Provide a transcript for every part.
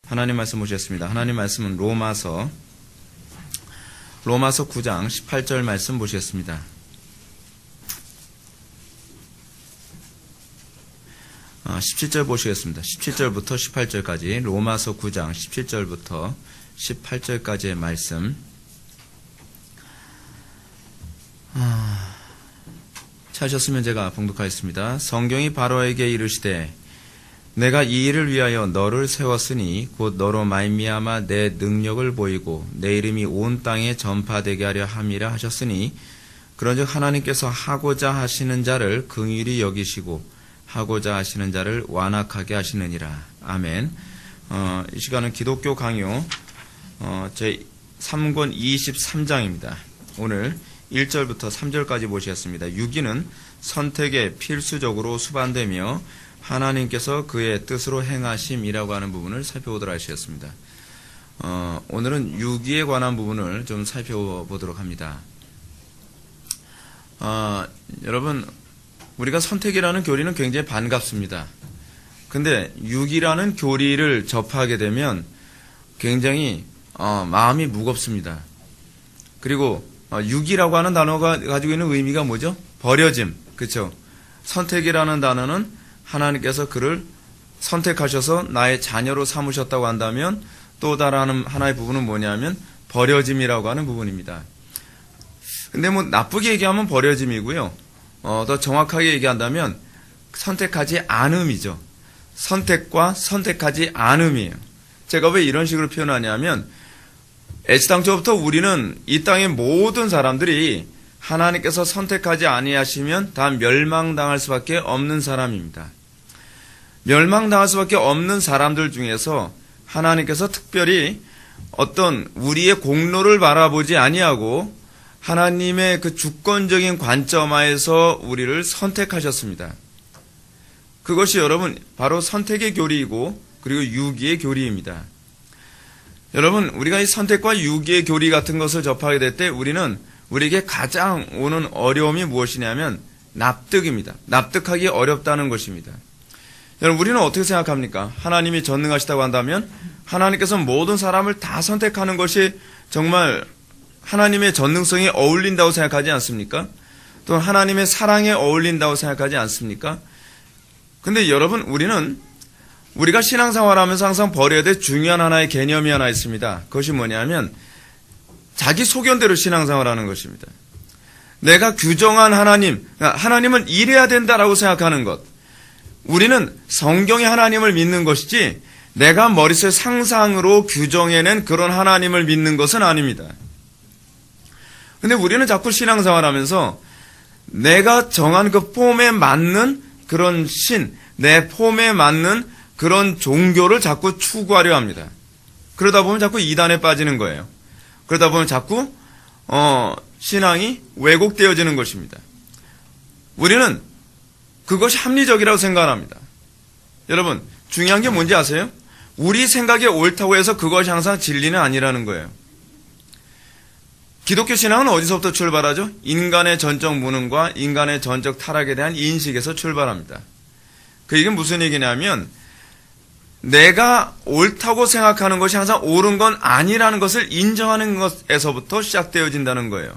하나님 말씀 보셨습니다. 하나님 말씀은 로마서 9장 18절 말씀 보시겠습니다. 아, 17절 보시겠습니다. 17절부터 18절까지 로마서 9장 17절부터 18절까지의 말씀. 찾으셨으면 제가 봉독하겠습니다. 성경이 바로에게 이르시되 내가 이 일을 위하여 너를 세웠으니 곧 너로 말미암아 내 능력을 보이고 내 이름이 온 땅에 전파되게 하려 함이라 하셨으니 그런즉 하나님께서 하고자 하시는 자를 긍휼히 여기시고 하고자 하시는 자를 완악하게 하시느니라. 아멘. 이 시간은 기독교 강요 제 3권 23장입니다. 오늘 1절부터 3절까지 보시겠습니다. 유기는 선택에 필수적으로 수반되며 하나님께서 그의 뜻으로 행하심이라고 하는 부분을 살펴보도록 하시겠습니다. 오늘은 유기에 관한 부분을 좀 살펴보도록 합니다. 여러분, 우리가 선택이라는 교리는 굉장히 반갑습니다. 근데 유기라는 교리를 접하게 되면 굉장히 마음이 무겁습니다. 그리고 유기라고 하는 단어가 가지고 있는 의미가 뭐죠? 버려짐. 그렇죠? 선택이라는 단어는 하나님께서 그를 선택하셔서 나의 자녀로 삼으셨다고 한다면 또 다른 하나의 부분은 뭐냐면 버려짐이라고 하는 부분입니다. 근데 뭐 나쁘게 얘기하면 버려짐이고요. 더 정확하게 얘기한다면 선택하지 않음이죠. 선택과 선택하지 않음이에요. 제가 왜 이런 식으로 표현하냐면 애시당초부터 우리는 이 땅의 모든 사람들이 하나님께서 선택하지 아니하시면 다 멸망당할 수밖에 없는 사람입니다. 멸망당할 수밖에 없는 사람들 중에서 하나님께서 특별히 어떤 우리의 공로를 바라보지 아니하고 하나님의 그 주권적인 관점하에서 우리를 선택하셨습니다. 그것이 여러분 바로 선택의 교리이고 그리고 유기의 교리입니다. 여러분, 우리가 이 선택과 유기의 교리 같은 것을 접하게 될 때 우리에게 가장 오는 어려움이 무엇이냐면 납득입니다. 납득하기 어렵다는 것입니다. 여러분, 우리는 어떻게 생각합니까? 하나님이 전능하시다고 한다면 하나님께서 모든 사람을 다 선택하는 것이 정말 하나님의 전능성에 어울린다고 생각하지 않습니까? 또 하나님의 사랑에 어울린다고 생각하지 않습니까? 근데 여러분, 우리가 신앙생활하면서 항상 버려야 될 중요한 하나의 개념이 하나 있습니다. 그것이 뭐냐면 자기 소견대로 신앙생활하는 것입니다. 내가 규정한 하나님은 이래야 된다라고 생각하는 것. 우리는 성경의 하나님을 믿는 것이지 내가 머릿속 상상으로 규정해낸 그런 하나님을 믿는 것은 아닙니다. 근데 우리는 자꾸 신앙생활하면서 내가 정한 그 폼에 맞는 그런 내 폼에 맞는 그런 종교를 자꾸 추구하려 합니다. 그러다 보면 자꾸 이단에 빠지는 거예요. 그러다 보면 자꾸 신앙이 왜곡되어지는 것입니다. 우리는 그것이 합리적이라고 생각합니다. 여러분, 중요한 게 뭔지 아세요? 우리 생각이 옳다고 해서 그것이 항상 진리는 아니라는 거예요. 기독교 신앙은 어디서부터 출발하죠? 인간의 전적 무능과 인간의 전적 타락에 대한 인식에서 출발합니다. 그 얘기는 무슨 얘기냐면 내가 옳다고 생각하는 것이 항상 옳은 건 아니라는 것을 인정하는 것에서부터 시작되어진다는 거예요.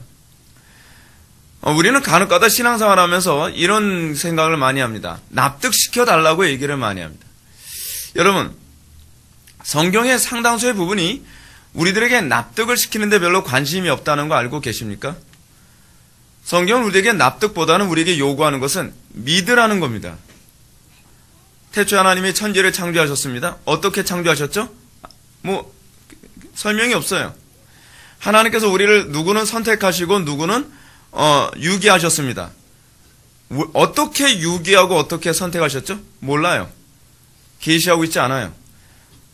우리는 간혹가다 신앙생활하면서 이런 생각을 많이 합니다. 납득시켜달라고 얘기를 많이 합니다. 여러분, 성경의 상당수의 부분이 우리들에게 납득을 시키는데 별로 관심이 없다는 거 알고 계십니까? 성경은 우리에게 납득보다는 우리에게 요구하는 것은 믿으라는 겁니다. 태초에 하나님이 천지를 창조하셨습니다. 어떻게 창조하셨죠? 설명이 없어요. 하나님께서 우리를 누구는 선택하시고 누구는 유기하셨습니다. 어떻게 유기하고 어떻게 선택하셨죠? 몰라요. 계시하고 있지 않아요.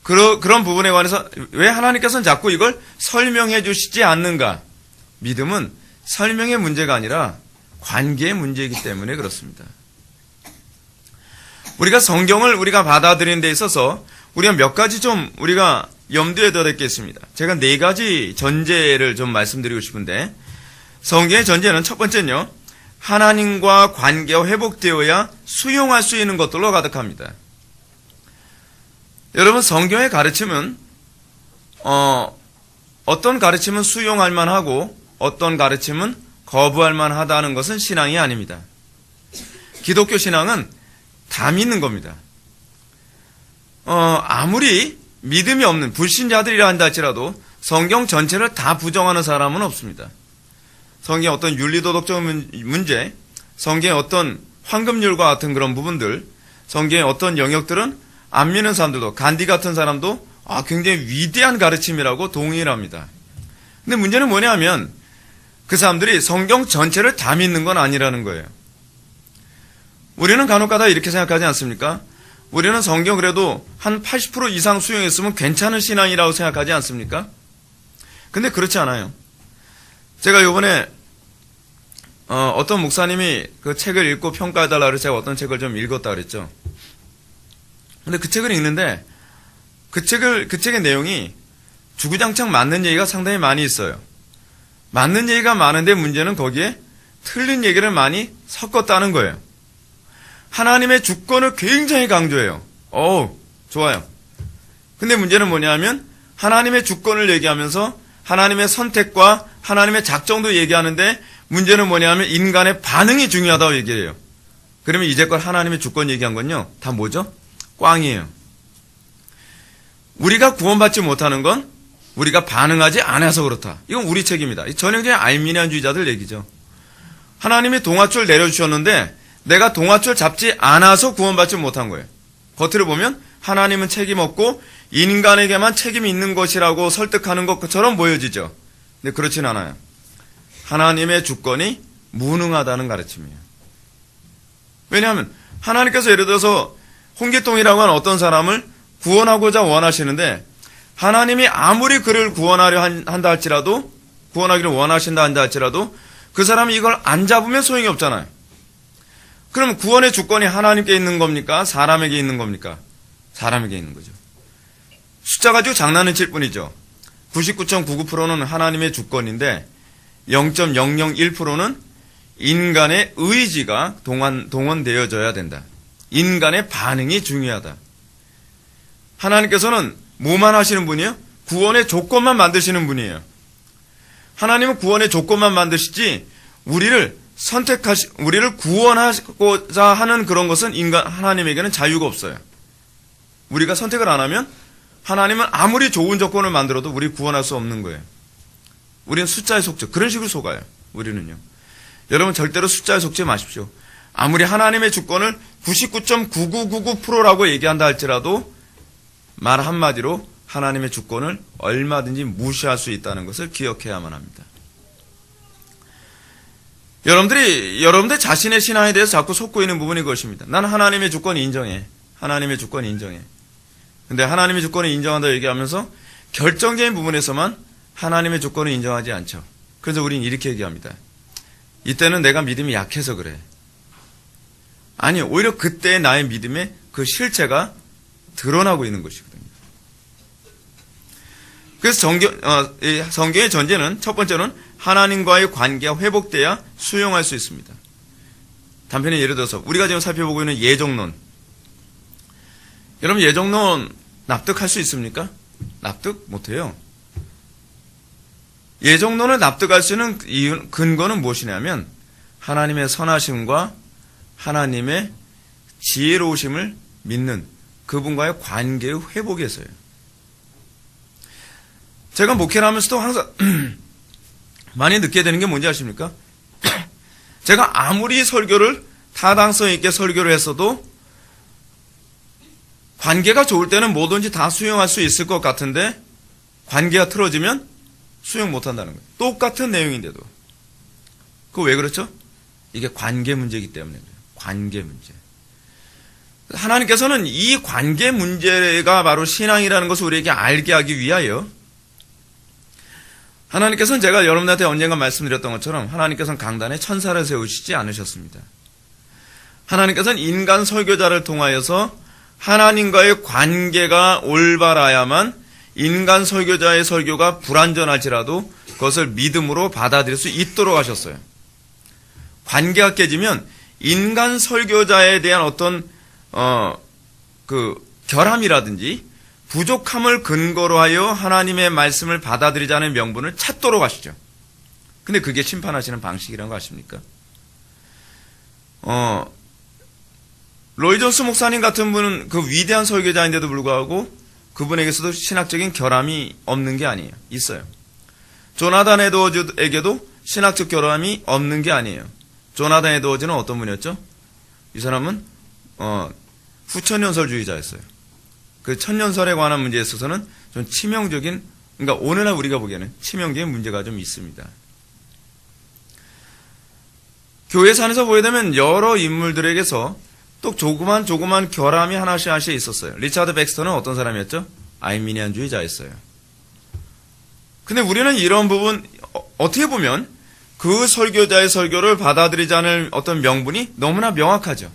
그런 부분에 관해서 왜 하나님께서는 자꾸 이걸 설명해 주시지 않는가? 믿음은 설명의 문제가 아니라 관계의 문제이기 때문에 그렇습니다. 우리가 성경을 받아들이는 데 있어서 우리가 몇 가지 우리가 염두에 둬야 될 게 있습니다. 제가 4가지 전제를 좀 말씀드리고 싶은데, 성경의 전제는 첫 번째는요, 하나님과 관계가 회복되어야 수용할 수 있는 것들로 가득합니다. 여러분, 성경의 가르침은 어떤 가르침은 수용할 만하고 어떤 가르침은 거부할 만하다는 것은 신앙이 아닙니다. 기독교 신앙은 다 믿는 겁니다. 아무리 믿음이 없는 불신자들이라 한다 할지라도 성경 전체를 다 부정하는 사람은 없습니다. 성경의 어떤 윤리도덕적 문제, 성경의 어떤 황금률과 같은 그런 부분들, 성경의 어떤 영역들은 안 믿는 사람들도, 간디 같은 사람도 굉장히 위대한 가르침이라고 동의를 합니다. 근데 문제는 뭐냐면 그 사람들이 성경 전체를 다 믿는 건 아니라는 거예요. 우리는 간혹가다 이렇게 생각하지 않습니까? 우리는 성경 그래도 한 80% 이상 수용했으면 괜찮은 신앙이라고 생각하지 않습니까? 근데 그렇지 않아요. 제가 요번에 어떤 목사님이 그 책을 읽고 평가해달라고 해서 제가 어떤 책을 좀 읽었다 그랬죠. 근데 그 책을 읽는데 그 책의 내용이 주구장창 맞는 얘기가 상당히 많이 있어요. 맞는 얘기가 많은데 문제는 거기에 틀린 얘기를 많이 섞었다는 거예요. 하나님의 주권을 굉장히 강조해요. 좋아요. 근데 문제는 뭐냐면 하나님의 주권을 얘기하면서 하나님의 선택과 하나님의 작정도 얘기하는데 문제는 뭐냐면 인간의 반응이 중요하다고 얘기해요. 그러면 이제껏 하나님의 주권 얘기한 건요, 다 뭐죠? 꽝이에요. 우리가 구원받지 못하는 건 우리가 반응하지 않아서 그렇다. 이건 우리 책임이다. 전형적인 알미니안주의자들 얘기죠. 하나님이 동아줄 내려주셨는데 내가 동아줄 잡지 않아서 구원받지 못한 거예요. 겉으로 보면 하나님은 책임 없고 인간에게만 책임이 있는 것이라고 설득하는 것처럼 보여지죠. 근데 그렇진 않아요. 하나님의 주권이 무능하다는 가르침이에요. 왜냐하면 하나님께서 예를 들어서 홍길동이라고 하는 어떤 사람을 구원하고자 원하시는데 하나님이 아무리 그를 구원하려 한다 할지라도, 구원하기를 원하신다 한다 할지라도 그 사람이 이걸 안 잡으면 소용이 없잖아요. 그럼 구원의 주권이 하나님께 있는 겁니까? 사람에게 있는 겁니까? 사람에게 있는 거죠. 숫자 가지고 장난을 칠 뿐이죠. 99.99%는 하나님의 주권인데 0.001%는 인간의 의지가 동원되어져야 된다. 인간의 반응이 중요하다. 하나님께서는 뭐만 하시는 분이에요? 구원의 조건만 만드시는 분이에요. 하나님은 구원의 조건만 만드시지 우리를 우리를 구원하고자 하는 그런 것은 하나님에게는 자유가 없어요. 우리가 선택을 안 하면 하나님은 아무리 좋은 조건을 만들어도 우리 구원할 수 없는 거예요. 우리는 숫자에 속죠. 그런 식으로 속아요. 우리는요. 여러분 절대로 숫자에 속지 마십시오. 아무리 하나님의 주권을 99.9999%라고 얘기한다 할지라도 말 한마디로 하나님의 주권을 얼마든지 무시할 수 있다는 것을 기억해야만 합니다. 여러분들 자신의 신앙에 대해서 자꾸 속고 있는 부분이 그것입니다. 나는 하나님의 주권을 인정해. 하나님의 주권을 인정해. 근데 하나님의 주권을 인정한다 얘기하면서 결정적인 부분에서만 하나님의 주권을 인정하지 않죠. 그래서 우리는 이렇게 얘기합니다. 이때는 내가 믿음이 약해서 그래. 아니, 오히려 그때의 나의 믿음의 그 실체가 드러나고 있는 것이거든요. 그래서 성경의 전제는 첫 번째는 하나님과의 관계가 회복돼야 수용할 수 있습니다. 단편에 예를 들어서 우리가 지금 살펴보고 있는 예정론. 여러분 예정론 납득할 수 있습니까? 납득 못해요. 예정론을 납득할 수 있는 근거는 무엇이냐면 하나님의 선하심과 하나님의 지혜로우심을 믿는 그분과의 관계의 회복에서요. 제가 목회를 하면서도 항상 많이 느끼게 되는 게 뭔지 아십니까? 제가 아무리 설교를 타당성 있게 설교를 했어도 관계가 좋을 때는 뭐든지 다 수용할 수 있을 것 같은데 관계가 틀어지면 수용 못한다는 거예요. 똑같은 내용인데도. 그거 왜 그렇죠? 이게 관계 문제이기 때문에 그래요. 관계 문제. 하나님께서는 이 관계 문제가 바로 신앙이라는 것을 우리에게 알게 하기 위하여 하나님께서는 제가 여러분들한테 언젠가 말씀드렸던 것처럼 하나님께서는 강단에 천사를 세우시지 않으셨습니다. 하나님께서는 인간 설교자를 통하여서 하나님과의 관계가 올바라야만 인간 설교자의 설교가 불완전할지라도 그것을 믿음으로 받아들일 수 있도록 하셨어요. 관계가 깨지면 인간 설교자에 대한 어떤 결함이라든지 부족함을 근거로 하여 하나님의 말씀을 받아들이자는 명분을 찾도록 하시죠. 근데 그게 심판하시는 방식이라는 거 아십니까? 로이 존스 목사님 같은 분은 그 위대한 설교자인데도 불구하고 그분에게서도 신학적인 결함이 없는 게 아니에요. 있어요. 조나단 에드워즈에게도 신학적 결함이 없는 게 아니에요. 조나단 에드워즈는 어떤 분이었죠? 이 사람은 후천연설주의자였어요. 그 천년설에 관한 문제에 있어서는 좀 치명적인, 그러니까 오늘날 우리가 보기에는 치명적인 문제가 좀 있습니다. 교회 산에서 보게 되면 여러 인물들에게서 또 조그만 결함이 하나씩 있었어요. 리차드 백스터는 어떤 사람이었죠? 아이미니안주의자였어요. 근데 우리는 이런 부분, 어떻게 보면 그 설교자의 설교를 받아들이지 않을 어떤 명분이 너무나 명확하죠.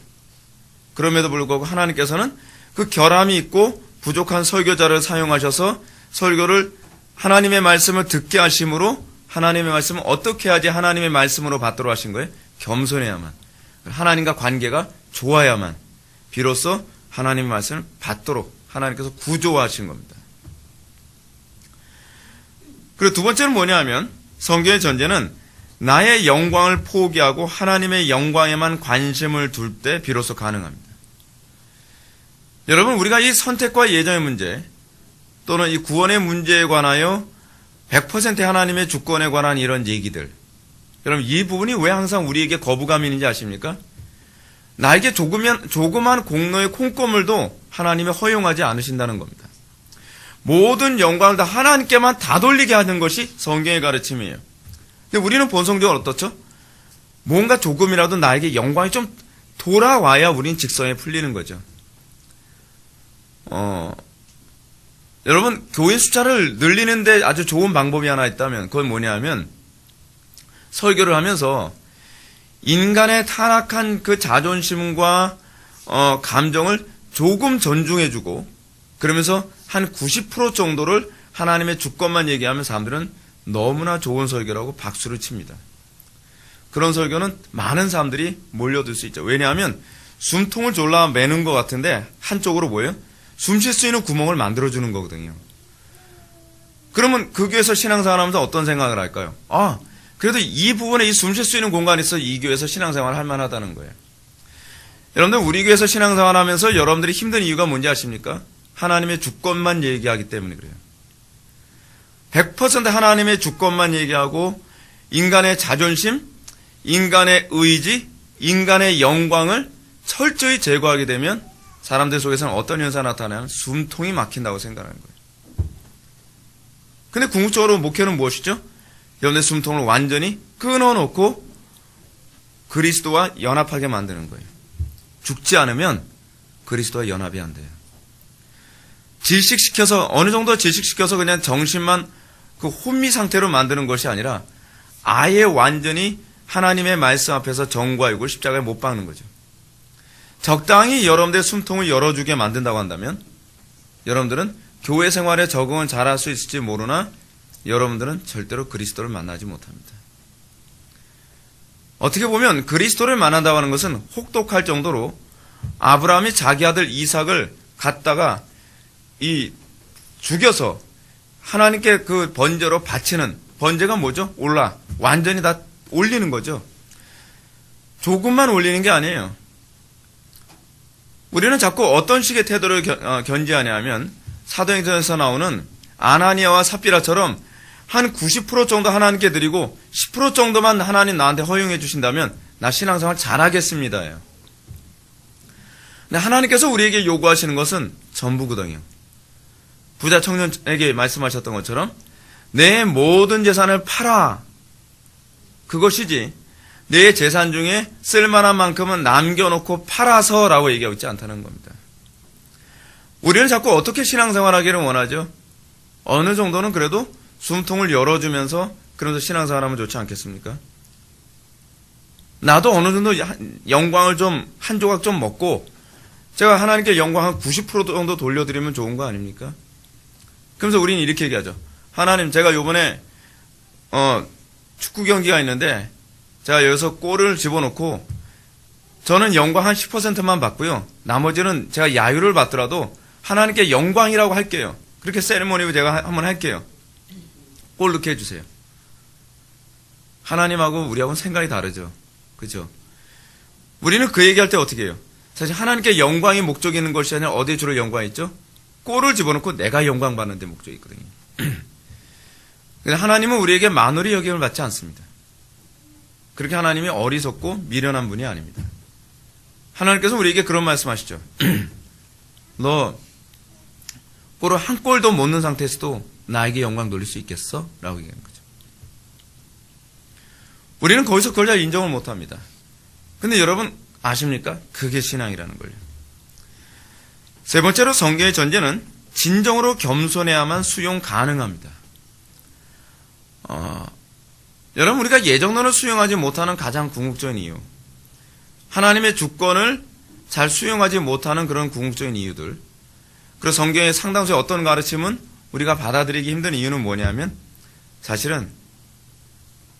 그럼에도 불구하고 하나님께서는 그 결함이 있고 부족한 설교자를 사용하셔서 설교를 하나님의 말씀을 듣게 하심으로 하나님의 말씀을 어떻게 해야지 하나님의 말씀으로 받도록 하신 거예요? 겸손해야만, 하나님과 관계가 좋아야만 비로소 하나님의 말씀을 받도록 하나님께서 구조화하신 겁니다. 그리고 두 번째는 뭐냐 하면 성경의 전제는 나의 영광을 포기하고 하나님의 영광에만 관심을 둘 때 비로소 가능합니다. 여러분, 우리가 이 선택과 예정의 문제 또는 이 구원의 문제에 관하여 100% 하나님의 주권에 관한 이런 얘기들, 여러분 이 부분이 왜 항상 우리에게 거부감이 있는지 아십니까? 나에게 조그만 공로의 콩고물도 하나님이 허용하지 않으신다는 겁니다. 모든 영광을 다 하나님께만 다 돌리게 하는 것이 성경의 가르침이에요. 근데 우리는 본성적으로 어떻죠? 뭔가 조금이라도 나에게 영광이 좀 돌아와야 우린 직성에 풀리는 거죠. 여러분, 교인 숫자를 늘리는데 아주 좋은 방법이 하나 있다면 그건 뭐냐 하면 설교를 하면서 인간의 타락한 그 자존심과 감정을 조금 존중해주고 그러면서 한 90% 정도를 하나님의 주권만 얘기하면 사람들은 너무나 좋은 설교라고 박수를 칩니다. 그런 설교는 많은 사람들이 몰려들 수 있죠. 왜냐하면 숨통을 졸라 매는 것 같은데 한쪽으로 뭐예요? 숨 쉴 수 있는 구멍을 만들어주는 거거든요. 그러면 그 교회에서 신앙생활 하면서 어떤 생각을 할까요? 그래도 이 부분에 이 숨 쉴 수 있는 공간이 있어 이 교회에서 신앙생활 할 만하다는 거예요. 여러분들, 우리 교회에서 신앙생활 하면서 여러분들이 힘든 이유가 뭔지 아십니까? 하나님의 주권만 얘기하기 때문에 그래요. 100% 하나님의 주권만 얘기하고 인간의 자존심, 인간의 의지, 인간의 영광을 철저히 제거하게 되면 사람들 속에서는 어떤 현상이 나타나면 숨통이 막힌다고 생각하는 거예요. 근데 궁극적으로 목표는 무엇이죠? 여러분의 숨통을 완전히 끊어놓고 그리스도와 연합하게 만드는 거예요. 죽지 않으면 그리스도와 연합이 안 돼요. 질식시켜서, 어느 정도 질식시켜서 그냥 정신만 그 혼미 상태로 만드는 것이 아니라 아예 완전히 하나님의 말씀 앞에서 정과 육을 십자가에 못 박는 거죠. 적당히 여러분들의 숨통을 열어주게 만든다고 한다면 여러분들은 교회 생활에 적응을 잘할 수 있을지 모르나 여러분들은 절대로 그리스도를 만나지 못합니다. 어떻게 보면 그리스도를 만난다고 하는 것은 혹독할 정도로 아브라함이 자기 아들 이삭을 갖다가 죽여서 하나님께 그 번제로 바치는, 번제가 뭐죠? 완전히 다 올리는 거죠. 조금만 올리는 게 아니에요. 우리는 자꾸 어떤 식의 태도를 견지하냐 하면 사도행전에서 나오는 아나니아와 삽비라처럼 한 90% 정도 하나님께 드리고 10% 정도만 하나님 나한테 허용해 주신다면 나 신앙생활 잘하겠습니다. 근데 하나님께서 우리에게 요구하시는 것은 전부거든요. 부자 청년에게 말씀하셨던 것처럼 내 모든 재산을 팔아, 그것이지 내 재산 중에 쓸만한 만큼은 남겨놓고 팔아서라고 얘기하고 있지 않다는 겁니다. 우리는 자꾸 어떻게 신앙생활하기를 원하죠? 어느 정도는 그래도 숨통을 열어주면서 그러면서 신앙생활하면 좋지 않겠습니까? 나도 어느 정도 영광을 좀 한 조각 좀 먹고 제가 하나님께 영광 한 90% 정도 돌려드리면 좋은 거 아닙니까? 그러면서 우리는 이렇게 얘기하죠. 하나님, 제가 요번에 축구 경기가 있는데 제가 여기서 골을 집어넣고 저는 영광 한 10%만 받고요. 나머지는 제가 야유를 받더라도 하나님께 영광이라고 할게요. 그렇게 세리머니로 제가 한번 할게요. 꼴 넣게 해주세요. 하나님하고 우리하고는 생각이 다르죠. 그죠? 우리는 그 얘기할 때 어떻게 해요? 사실 하나님께 영광이 목적이 있는 것이 아니라 어디에 주로 영광이 있죠? 꼴을 집어넣고 내가 영광 받는 데 목적이 있거든요. 근데 하나님은 우리에게 만월의 여김을 받지 않습니다. 그렇게 하나님이 어리석고 미련한 분이 아닙니다. 하나님께서 우리에게 그런 말씀하시죠. 너 꼴을 한 꼴도 못 넣은 상태에서도 나에게 영광 돌릴 수 있겠어? 라고 얘기하는 거죠. 우리는 거기서 그걸 잘 인정을 못합니다. 근데 여러분 아십니까? 그게 신앙이라는 걸요. 세 번째로 성경의 전제는 진정으로 겸손해야만 수용 가능합니다. 여러분 우리가 예정론을 수용하지 못하는 가장 궁극적인 이유, 하나님의 주권을 잘 수용하지 못하는 그런 궁극적인 이유들, 그리고 성경의 상당수의 어떤 가르침은 우리가 받아들이기 힘든 이유는 뭐냐면 사실은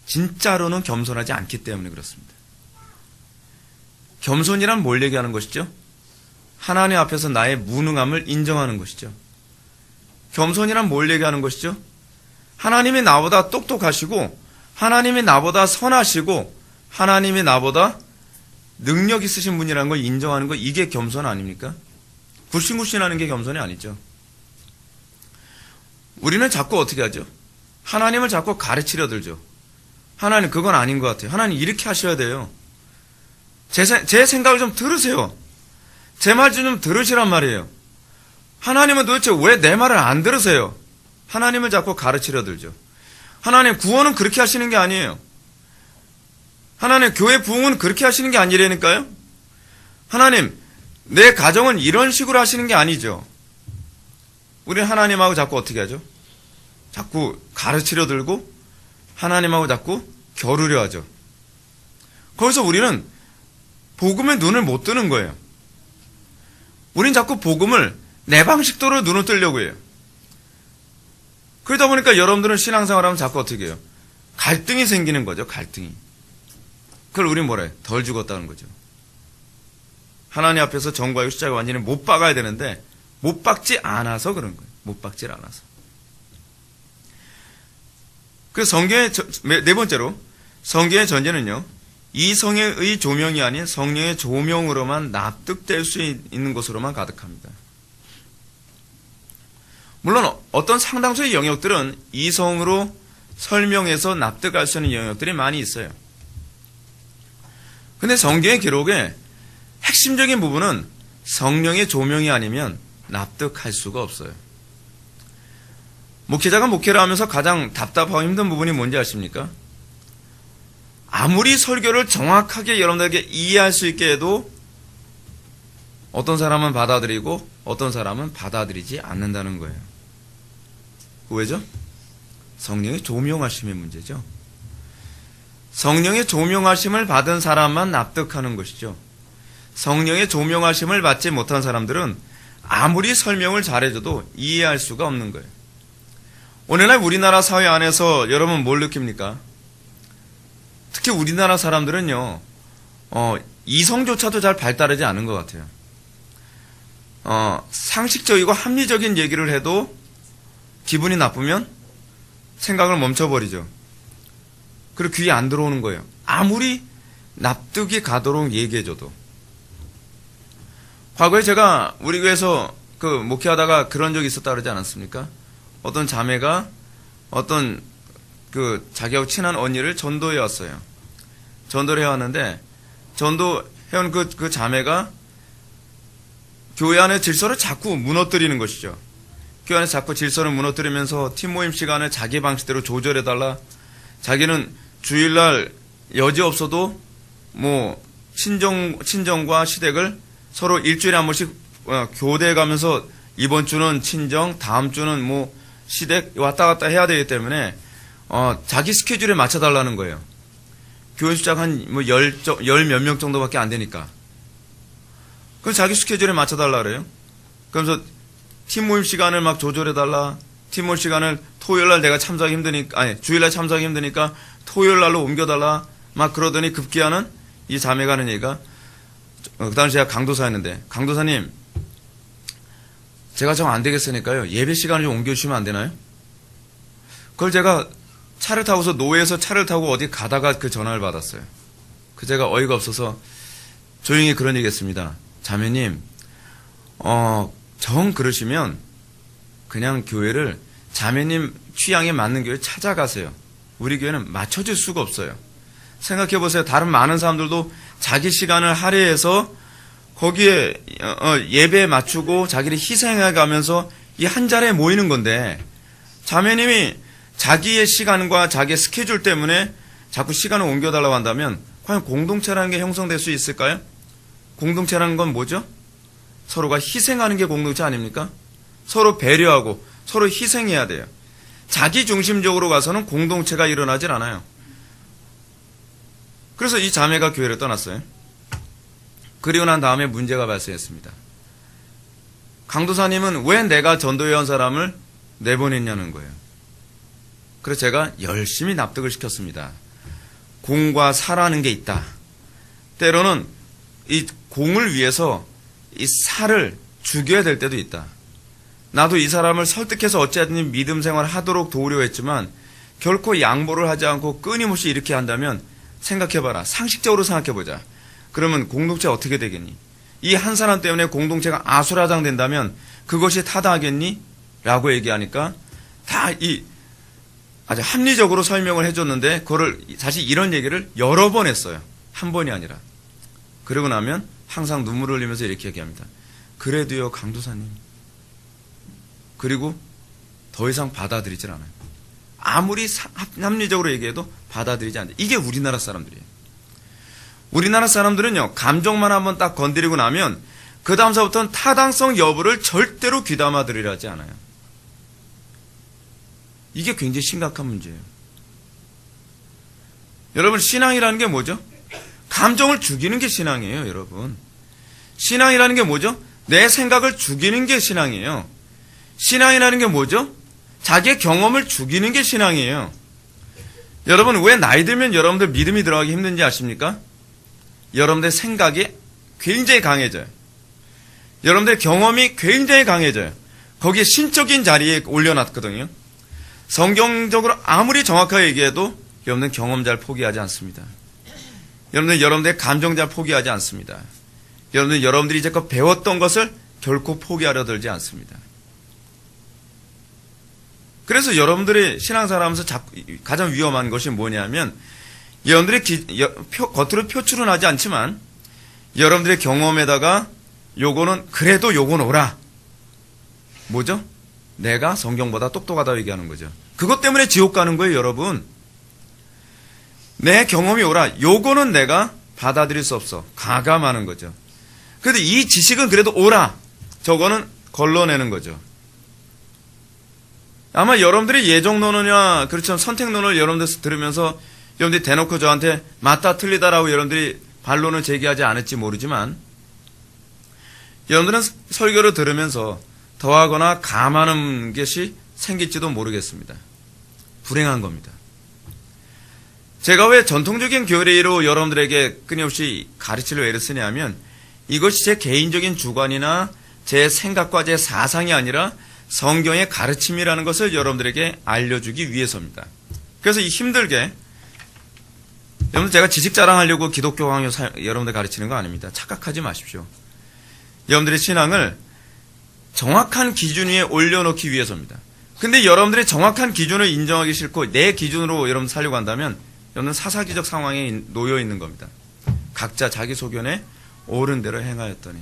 진짜로는 겸손하지 않기 때문에 그렇습니다. 겸손이란 뭘 얘기하는 것이죠? 하나님 앞에서 나의 무능함을 인정하는 것이죠. 겸손이란 뭘 얘기하는 것이죠? 하나님이 나보다 똑똑하시고 하나님이 나보다 선하시고 하나님이 나보다 능력 있으신 분이라는 걸 인정하는 거, 이게 겸손 아닙니까? 굴신굴신하는 게 겸손이 아니죠. 우리는 자꾸 어떻게 하죠? 하나님을 자꾸 가르치려 들죠. 하나님 그건 아닌 것 같아요. 하나님 이렇게 하셔야 돼요. 제 생각을 좀 들으세요. 제 말 좀 들으시란 말이에요. 하나님은 도대체 왜 내 말을 안 들으세요? 하나님을 자꾸 가르치려 들죠. 하나님 구원은 그렇게 하시는 게 아니에요. 하나님 교회 부흥은 그렇게 하시는 게 아니라니까요. 하나님 내 가정은 이런 식으로 하시는 게 아니죠. 우리는 하나님하고 자꾸 어떻게 하죠? 자꾸 가르치려 들고 하나님하고 자꾸 겨루려 하죠. 거기서 우리는 복음에 눈을 못 뜨는 거예요. 우린 자꾸 복음을 내 방식대로 눈을 뜨려고 해요. 그러다 보니까 여러분들은 신앙생활하면 자꾸 어떻게 해요? 갈등이 생기는 거죠. 갈등이. 그걸 우린 뭐라 해요? 덜 죽었다는 거죠. 하나님 앞에서 정과의 숫자가 완전히 못 박아야 되는데 못 박지 않아서 그런 거예요. 못 박질 않아서. 그 성경의 네 번째로 성경의 전제는요, 이성의 조명이 아닌 성령의 조명으로만 납득될 수 있는 것으로만 가득합니다. 물론 어떤 상당수의 영역들은 이성으로 설명해서 납득할 수 있는 영역들이 많이 있어요. 근데 성경의 기록에 핵심적인 부분은 성령의 조명이 아니면 납득할 수가 없어요. 목회자가 목회를 하면서 가장 답답하고 힘든 부분이 뭔지 아십니까? 아무리 설교를 정확하게 여러분들에게 이해할 수 있게 해도 어떤 사람은 받아들이고 어떤 사람은 받아들이지 않는다는 거예요. 왜죠? 성령의 조명하심의 문제죠. 성령의 조명하심을 받은 사람만 납득하는 것이죠. 성령의 조명하심을 받지 못한 사람들은 아무리 설명을 잘해줘도 이해할 수가 없는 거예요. 오늘날 우리나라 사회 안에서 여러분 뭘 느낍니까? 특히 우리나라 사람들은요, 이성조차도 잘 발달하지 않은 것 같아요. 상식적이고 합리적인 얘기를 해도 기분이 나쁘면 생각을 멈춰버리죠. 그리고 귀에 안 들어오는 거예요. 아무리 납득이 가도록 얘기해줘도. 과거에 제가 우리 교회에서 목회하다가 그런 적이 있었다 그러지 않았습니까? 어떤 자매가 어떤 자기하고 친한 언니를 전도해 왔어요. 전도를 해왔는데, 전도해온 그 자매가 교회 안의 질서를 자꾸 무너뜨리는 것이죠. 교회 안에서 자꾸 질서를 무너뜨리면서 팀 모임 시간을 자기 방식대로 조절해달라. 자기는 주일날 여지없어도 친정과 시댁을 서로 일주일에 한 번씩 교대해가면서 이번 주는 친정, 다음 주는 시댁 왔다 갔다 해야 되기 때문에 자기 스케줄에 맞춰달라는 거예요. 교회 숫자가 한 열 몇 명 정도밖에 안 되니까. 그럼 자기 스케줄에 맞춰달라 그래요. 그러면서 팀 모임 시간을 막 조절해달라. 팀 모임 시간을 토요일날 내가 참석하기 힘드니까, 주일날 참석하기 힘드니까 토요일날로 옮겨달라. 막 그러더니 급기야는 이 자매가 하는 얘기가, 그 당시 제가 강도사였는데, 강도사님, 제가 정 안 되겠으니까요. 예배 시간을 좀 옮겨주시면 안 되나요? 그걸 제가 차를 타고서 노회에서 차를 타고 어디 가다가 그 전화를 받았어요. 그 제가 어이가 없어서 조용히 그런 얘기 했습니다. 자매님, 정 그러시면 그냥 교회를 자매님 취향에 맞는 교회 찾아가세요. 우리 교회는 맞춰줄 수가 없어요. 생각해 보세요. 다른 많은 사람들도 자기 시간을 할애해서 거기에 예배에 맞추고 자기를 희생해 가면서 이 한 자리에 모이는 건데 자매님이 자기의 시간과 자기의 스케줄 때문에 자꾸 시간을 옮겨달라고 한다면 과연 공동체라는 게 형성될 수 있을까요? 공동체라는 건 뭐죠? 서로가 희생하는 게 공동체 아닙니까? 서로 배려하고 서로 희생해야 돼요. 자기 중심적으로 가서는 공동체가 일어나질 않아요. 그래서 이 자매가 교회를 떠났어요. 그리고 난 다음에 문제가 발생했습니다. 강도사님은 왜 내가 전도회원 사람을 내보냈냐는 거예요. 그래서 제가 열심히 납득을 시켰습니다. 공과 사라는 게 있다. 때로는 이 공을 위해서 이 사를 죽여야 될 때도 있다. 나도 이 사람을 설득해서 어찌하든 믿음 생활을 하도록 도우려 했지만 결코 양보를 하지 않고 끊임없이 이렇게 한다면 생각해봐라. 상식적으로 생각해보자. 그러면 공동체 어떻게 되겠니? 이 한 사람 때문에 공동체가 아수라장 된다면 그것이 타당하겠니? 라고 얘기하니까 다 아주 합리적으로 설명을 해줬는데 그거를 사실 이런 얘기를 여러 번 했어요. 한 번이 아니라. 그러고 나면 항상 눈물을 흘리면서 이렇게 얘기합니다. 그래도요 강도사님. 그리고 더 이상 받아들이질 않아요. 아무리 합리적으로 얘기해도 받아들이지 않아요. 이게 우리나라 사람들이에요. 우리나라 사람들은요 감정만 한번 딱 건드리고 나면 그 다음서부터는 타당성 여부를 절대로 귀담아 들으려 하지 않아요. 이게 굉장히 심각한 문제예요. 여러분 신앙이라는 게 뭐죠? 감정을 죽이는 게 신앙이에요. 여러분 신앙이라는 게 뭐죠? 내 생각을 죽이는 게 신앙이에요. 신앙이라는 게 뭐죠? 자기의 경험을 죽이는 게 신앙이에요. 여러분 왜 나이 들면 여러분들 믿음이 들어가기 힘든지 아십니까? 여러분들 생각이 굉장히 강해져요. 여러분들 경험이 굉장히 강해져요. 거기에 신적인 자리에 올려놨거든요. 성경적으로 아무리 정확하게 얘기해도 여러분들 경험 잘 포기하지 않습니다. 여러분들의 감정 잘 포기하지 않습니다. 여러분들이 이제껏 배웠던 것을 결코 포기하려 들지 않습니다. 그래서 여러분들이 신앙생활하면서 가장 위험한 것이 뭐냐면 여러분들이 겉으로 표출은 하지 않지만 여러분들의 경험에다가 요거는 그래도 요건 옳아. 뭐죠? 내가 성경보다 똑똑하다고 얘기하는 거죠. 그것 때문에 지옥 가는 거예요, 여러분. 내 경험이 옳아. 요거는 내가 받아들일 수 없어. 가감하는 거죠. 그런데 이 지식은 그래도 옳아. 저거는 걸러내는 거죠. 아마 여러분들이 예정론이나 그렇죠 선택론을 여러분들 들으면서 여러분들이 대놓고 저한테 맞다 틀리다라고 여러분들이 반론을 제기하지 않을지 모르지만 여러분들은 설교를 들으면서 더하거나 감하는 것이 생길지도 모르겠습니다. 불행한 겁니다. 제가 왜 전통적인 교리로 여러분들에게 끊임없이 가르치려 애를 쓰냐면 이것이 제 개인적인 주관이나 제 생각과 제 사상이 아니라 성경의 가르침이라는 것을 여러분들에게 알려주기 위해서입니다. 그래서 이 힘들게 여러분들 제가 지식 자랑하려고 기독교 강요 여러분들 가르치는 거 아닙니다. 착각하지 마십시오. 여러분들의 신앙을 정확한 기준 위에 올려놓기 위해서입니다. 근데 여러분들이 정확한 기준을 인정하기 싫고 내 기준으로 여러분 살려고 한다면 여러분은 사사기적 상황에 놓여 있는 겁니다. 각자 자기 소견에 옳은 대로 행하였더니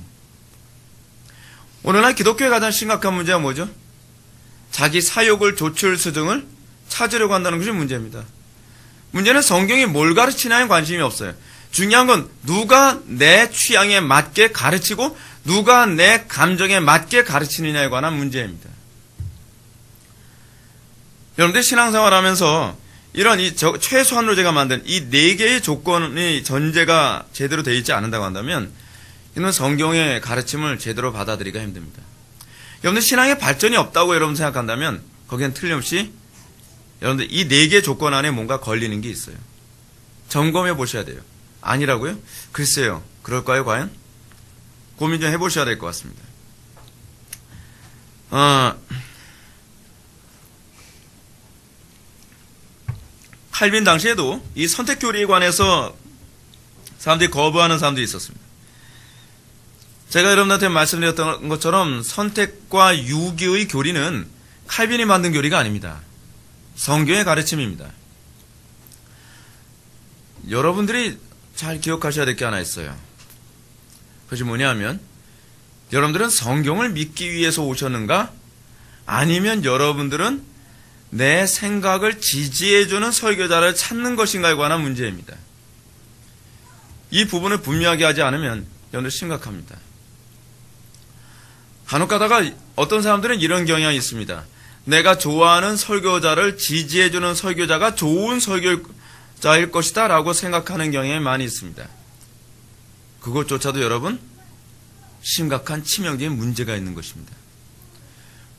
오늘날 기독교의 가장 심각한 문제가 뭐죠? 자기 사욕을 조출 수등을 찾으려고 한다는 것이 문제입니다. 문제는 성경이 뭘 가르치냐에 관심이 없어요. 중요한 건 누가 내 취향에 맞게 가르치고 누가 내 감정에 맞게 가르치느냐에 관한 문제입니다. 여러분들 신앙생활 하면서 이런 최소한으로 제가 만든 이 4개의 조건이 전제가 제대로 되어 있지 않는다고 한다면 이는 성경의 가르침을 제대로 받아들이기가 힘듭니다. 여러분들 신앙에 발전이 없다고 여러분 생각한다면 거기엔 틀림없이 여러분들 이 4개의 조건 안에 뭔가 걸리는 게 있어요. 점검해 보셔야 돼요. 아니라고요? 글쎄요. 그럴까요 과연? 고민 좀 해보셔야 될 것 같습니다. 칼빈 당시에도 이 선택 교리에 관해서 사람들이 거부하는 사람들이 있었습니다. 제가 여러분들한테 말씀드렸던 것처럼 선택과 유기의 교리는 칼빈이 만든 교리가 아닙니다. 성경의 가르침입니다. 여러분들이 잘 기억하셔야 될 게 하나 있어요. 그것이 뭐냐면 여러분들은 성경을 믿기 위해서 오셨는가? 아니면 여러분들은 내 생각을 지지해주는 설교자를 찾는 것인가에 관한 문제입니다. 이 부분을 분명하게 하지 않으면 여러분들 심각합니다. 간혹 가다가 어떤 사람들은 이런 경향이 있습니다. 내가 좋아하는 설교자를 지지해주는 설교자가 좋은 설교자일 것이다 라고 생각하는 경향이 많이 있습니다. 그것조차도 여러분 심각한 치명적인 문제가 있는 것입니다.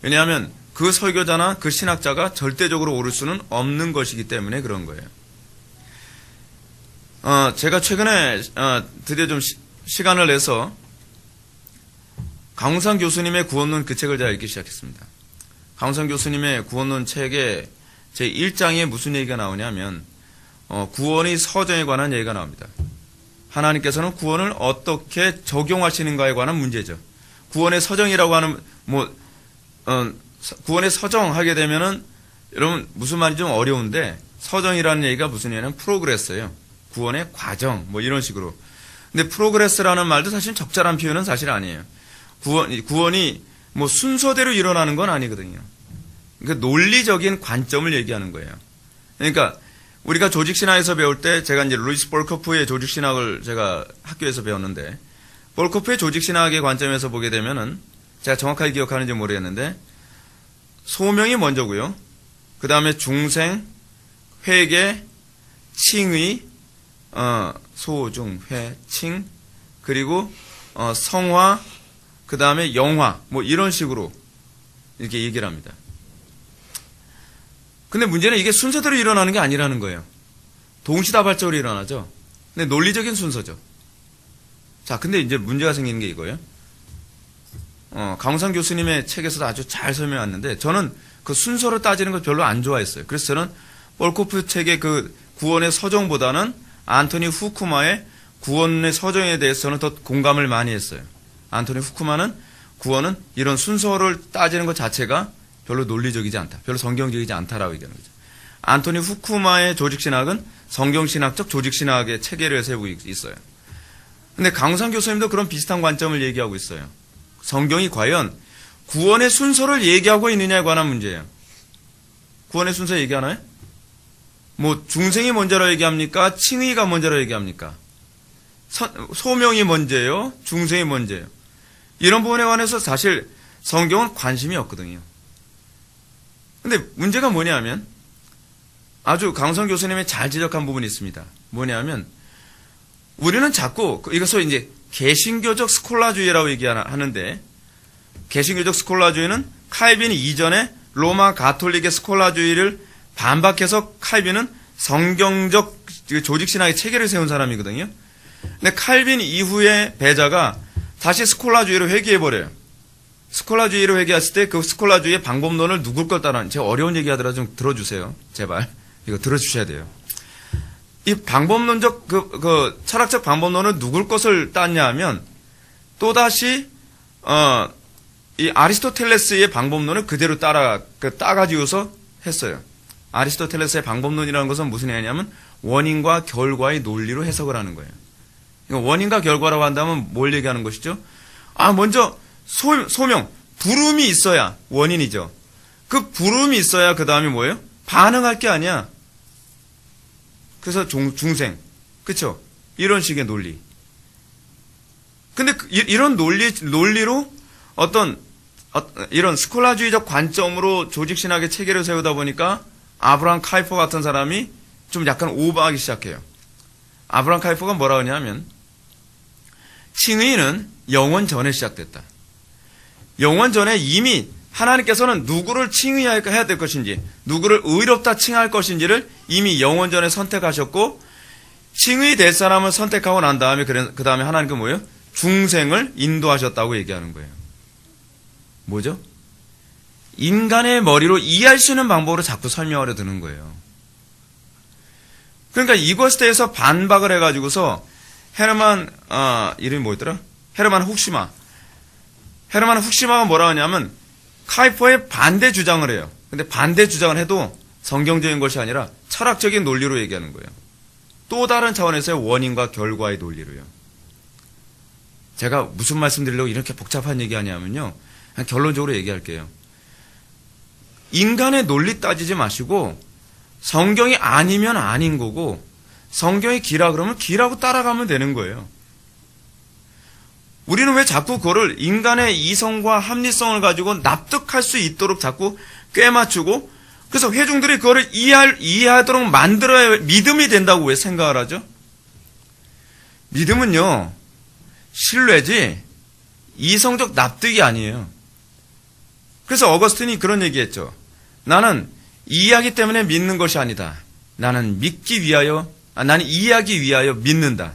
왜냐하면 그 설교자나 그 신학자가 절대적으로 옳을 수는 없는 것이기 때문에 그런 거예요. 제가 최근에 드디어 좀 시간을 내서 강훈상 교수님의 구원론 그 책을 제가 읽기 시작했습니다. 강훈상 교수님의 구원론 책의 제 1장에 무슨 얘기가 나오냐면 구원의 서정에 관한 얘기가 나옵니다. 하나님께서는 구원을 어떻게 적용하시는가에 관한 문제죠. 구원의 서정이라고 하는 구원의 서정하게 되면은 여러분 무슨 말인지 좀 어려운데 서정이라는 얘기가 무슨 얘기냐면 프로그레스예요. 구원의 과정 뭐 이런 식으로. 근데 프로그레스라는 말도 사실 적절한 표현은 사실 아니에요. 구원이 뭐 순서대로 일어나는 건 아니거든요. 그러니까 논리적인 관점을 얘기하는 거예요. 그러니까 우리가 조직신학에서 배울 때 제가 이제 루이스 볼코프의 조직신학을 제가 학교에서 배웠는데 볼코프의 조직신학의 관점에서 보게 되면은 제가 정확하게 기억하는지 모르겠는데 소명이 먼저고요. 그 다음에 중생, 회계, 칭의, 소중, 회, 칭, 그리고 성화, 그 다음에 영화, 뭐 이런 식으로 이렇게 얘기를 합니다. 근데 문제는 이게 순서대로 일어나는 게 아니라는 거예요. 동시다발적으로 일어나죠. 근데 논리적인 순서죠. 자, 근데 이제 문제가 생기는 게 이거예요. 강훈상 교수님의 책에서도 아주 잘 설명했는데 저는 그 순서로 따지는 걸 별로 안 좋아했어요. 그래서 저는 볼코프 책의 그 구원의 서정보다는 안토니 후쿠마의 구원의 서정에 대해서는 더 공감을 많이 했어요. 안토니 후쿠마는 구원은 이런 순서를 따지는 것 자체가 별로 논리적이지 않다. 별로 성경적이지 않다라고 얘기하는 거죠. 안토니 후쿠마의 조직신학은 성경신학적 조직신학의 체계를 세우고 있어요. 근데 강훈상 교수님도 그런 비슷한 관점을 얘기하고 있어요. 성경이 과연 구원의 순서를 얘기하고 있느냐에 관한 문제예요. 구원의 순서 얘기하나요? 뭐 중생이 먼저라 얘기합니까? 칭의가 먼저라 얘기합니까? 소명이 먼저예요? 중생이 먼저예요? 이런 부분에 관해서 사실 성경은 관심이 없거든요. 근데 문제가 뭐냐면 아주 강훈상 교수님이 잘 지적한 부분이 있습니다. 뭐냐면 우리는 자꾸 이것을 이제 개신교적 스콜라주의라고 얘기하는데 개신교적 스콜라주의는 칼빈이 이전에 로마 가톨릭의 스콜라주의를 반박해서 칼빈은 성경적 조직신학의 체계를 세운 사람이거든요. 근데 칼빈 이후에 배자가 다시 스콜라주의로 회귀해버려요. 스콜라주의로 회귀했을 때 그 스콜라주의의 방법론을 누굴 걸 따라하는, 제가 어려운 얘기 하더라도 좀 들어주세요. 제발. 이거 들어주셔야 돼요. 이 방법론적, 철학적 방법론은 누굴 것을 땄냐 하면, 또다시, 이 아리스토텔레스의 방법론을 그대로 따가지고서 했어요. 아리스토텔레스의 방법론이라는 것은 무슨 얘기냐면, 원인과 결과의 논리로 해석을 하는 거예요. 원인과 결과라고 한다면 뭘 얘기하는 것이죠? 먼저, 소명, 부름이 있어야 원인이죠. 그 부름이 있어야 그 다음에 뭐예요? 반응할 게 아니야. 그래서 중생. 그쵸? 이런 식의 논리. 근데 이런 논리로 이런 스콜라주의적 관점으로 조직신학의 체계를 세우다 보니까 아브라함 카이퍼 같은 사람이 좀 약간 오버하기 시작해요. 아브라함 카이퍼가 뭐라고 하냐면, 칭의는 영원 전에 시작됐다. 영원 전에 이미 하나님께서는 누구를 칭의해야 될 것인지, 누구를 의롭다 칭할 것인지를 이미 영원 전에 선택하셨고, 칭의 될 사람을 선택하고 난 다음에, 그 다음에 하나님께서 뭐예요? 중생을 인도하셨다고 얘기하는 거예요. 뭐죠? 인간의 머리로 이해할 수 있는 방법으로 자꾸 설명하려 드는 거예요. 그러니까 이것에 대해서 반박을 해가지고서 헤르만, 이름이 뭐였더라? 헤르만 훅시마. 헤르만 훅시마가 뭐라 하냐면 카이퍼의 반대 주장을 해요. 근데 반대 주장을 해도 성경적인 것이 아니라 철학적인 논리로 얘기하는 거예요. 또 다른 차원에서의 원인과 결과의 논리로요. 제가 무슨 말씀 드리려고 이렇게 복잡한 얘기 하냐면요. 그냥 결론적으로 얘기할게요. 인간의 논리 따지지 마시고 성경이 아니면 아닌 거고 성경이 기라 그러면 기라고 따라가면 되는 거예요. 우리는 왜 자꾸 그거를 인간의 이성과 합리성을 가지고 납득할 수 있도록 자꾸 꿰맞추고 그래서 회중들이 그거를 이해하도록 만들어야 믿음이 된다고 왜 생각을 하죠? 믿음은요, 신뢰지 이성적 납득이 아니에요. 그래서 어거스틴이 그런 얘기했죠. 나는 이해하기 때문에 믿는 것이 아니다. 나는 나는 이해하기 위하여 믿는다.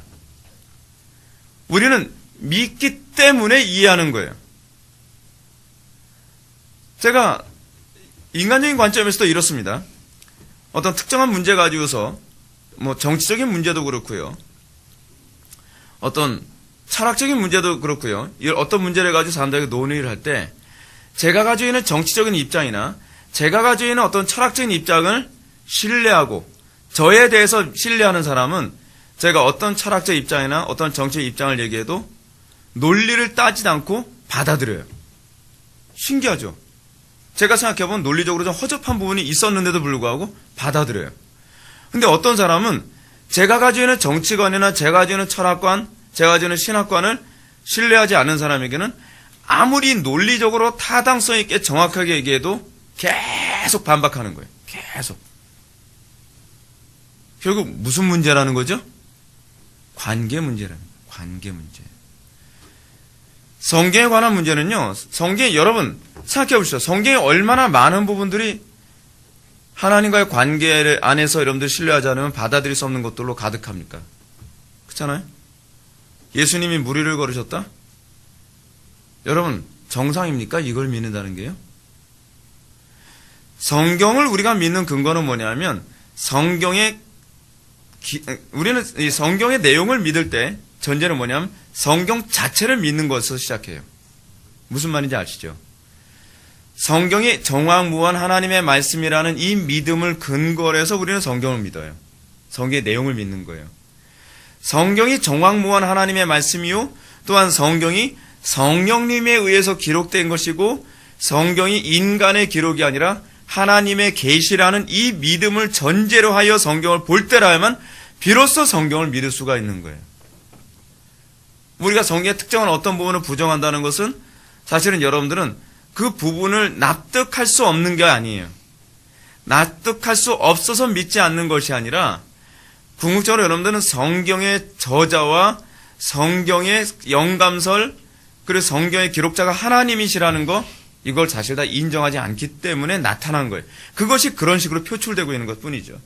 우리는 믿기 때문에 이해하는 거예요. 제가 인간적인 관점에서도 이렇습니다. 어떤 특정한 문제 가지고서 뭐 정치적인 문제도 그렇고요. 어떤 철학적인 문제도 그렇고요. 어떤 문제를 가지고 사람들에게 논의를 할 때 제가 가지고 있는 정치적인 입장이나 제가 가지고 있는 어떤 철학적인 입장을 신뢰하고 저에 대해서 신뢰하는 사람은 제가 어떤 철학적 입장이나 어떤 정치적 입장을 얘기해도 논리를 따지지 않고 받아들여요. 신기하죠? 제가 생각해보면 논리적으로 좀 허접한 부분이 있었는데도 불구하고 받아들여요. 근데 어떤 사람은 제가 가지고 있는 정치관이나 제가 가지고 있는 철학관, 제가 가지고 있는 신학관을 신뢰하지 않는 사람에게는 아무리 논리적으로 타당성 있게 정확하게 얘기해도 계속 반박하는 거예요. 계속. 결국 무슨 문제라는 거죠? 관계 문제라는 거예요. 관계 문제. 성경에 관한 문제는요. 성경에 여러분 생각해 보시죠. 성경에 얼마나 많은 부분들이 하나님과의 관계 안에서 여러분들 신뢰하지 않으면 받아들일 수 없는 것들로 가득합니까? 그렇잖아요? 예수님이 무리를 걸으셨다? 여러분 정상입니까? 이걸 믿는다는 게요? 성경을 우리가 믿는 근거는 뭐냐면 우리는 이 성경의 내용을 믿을 때 전제는 뭐냐면 성경 자체를 믿는 것에서 시작해요. 무슨 말인지 아시죠? 성경이 정확무한 하나님의 말씀이라는 이 믿음을 근거로 해서 우리는 성경을 믿어요. 성경의 내용을 믿는 거예요. 성경이 정확무한 하나님의 말씀이요. 또한 성경이 성령님에 의해서 기록된 것이고 성경이 인간의 기록이 아니라 하나님의 계시라는 이 믿음을 전제로 하여 성경을 볼 때라야만 비로소 성경을 믿을 수가 있는 거예요. 우리가 성경의 특정한 어떤 부분을 부정한다는 것은 사실은 여러분들은 그 부분을 납득할 수 없는 게 아니에요. 납득할 수 없어서 믿지 않는 것이 아니라 궁극적으로 여러분들은 성경의 저자와 성경의 영감설 그리고 성경의 기록자가 하나님이시라는 거 이걸 사실 다 인정하지 않기 때문에 나타난 거예요. 그것이 그런 식으로 표출되고 있는 것뿐이죠.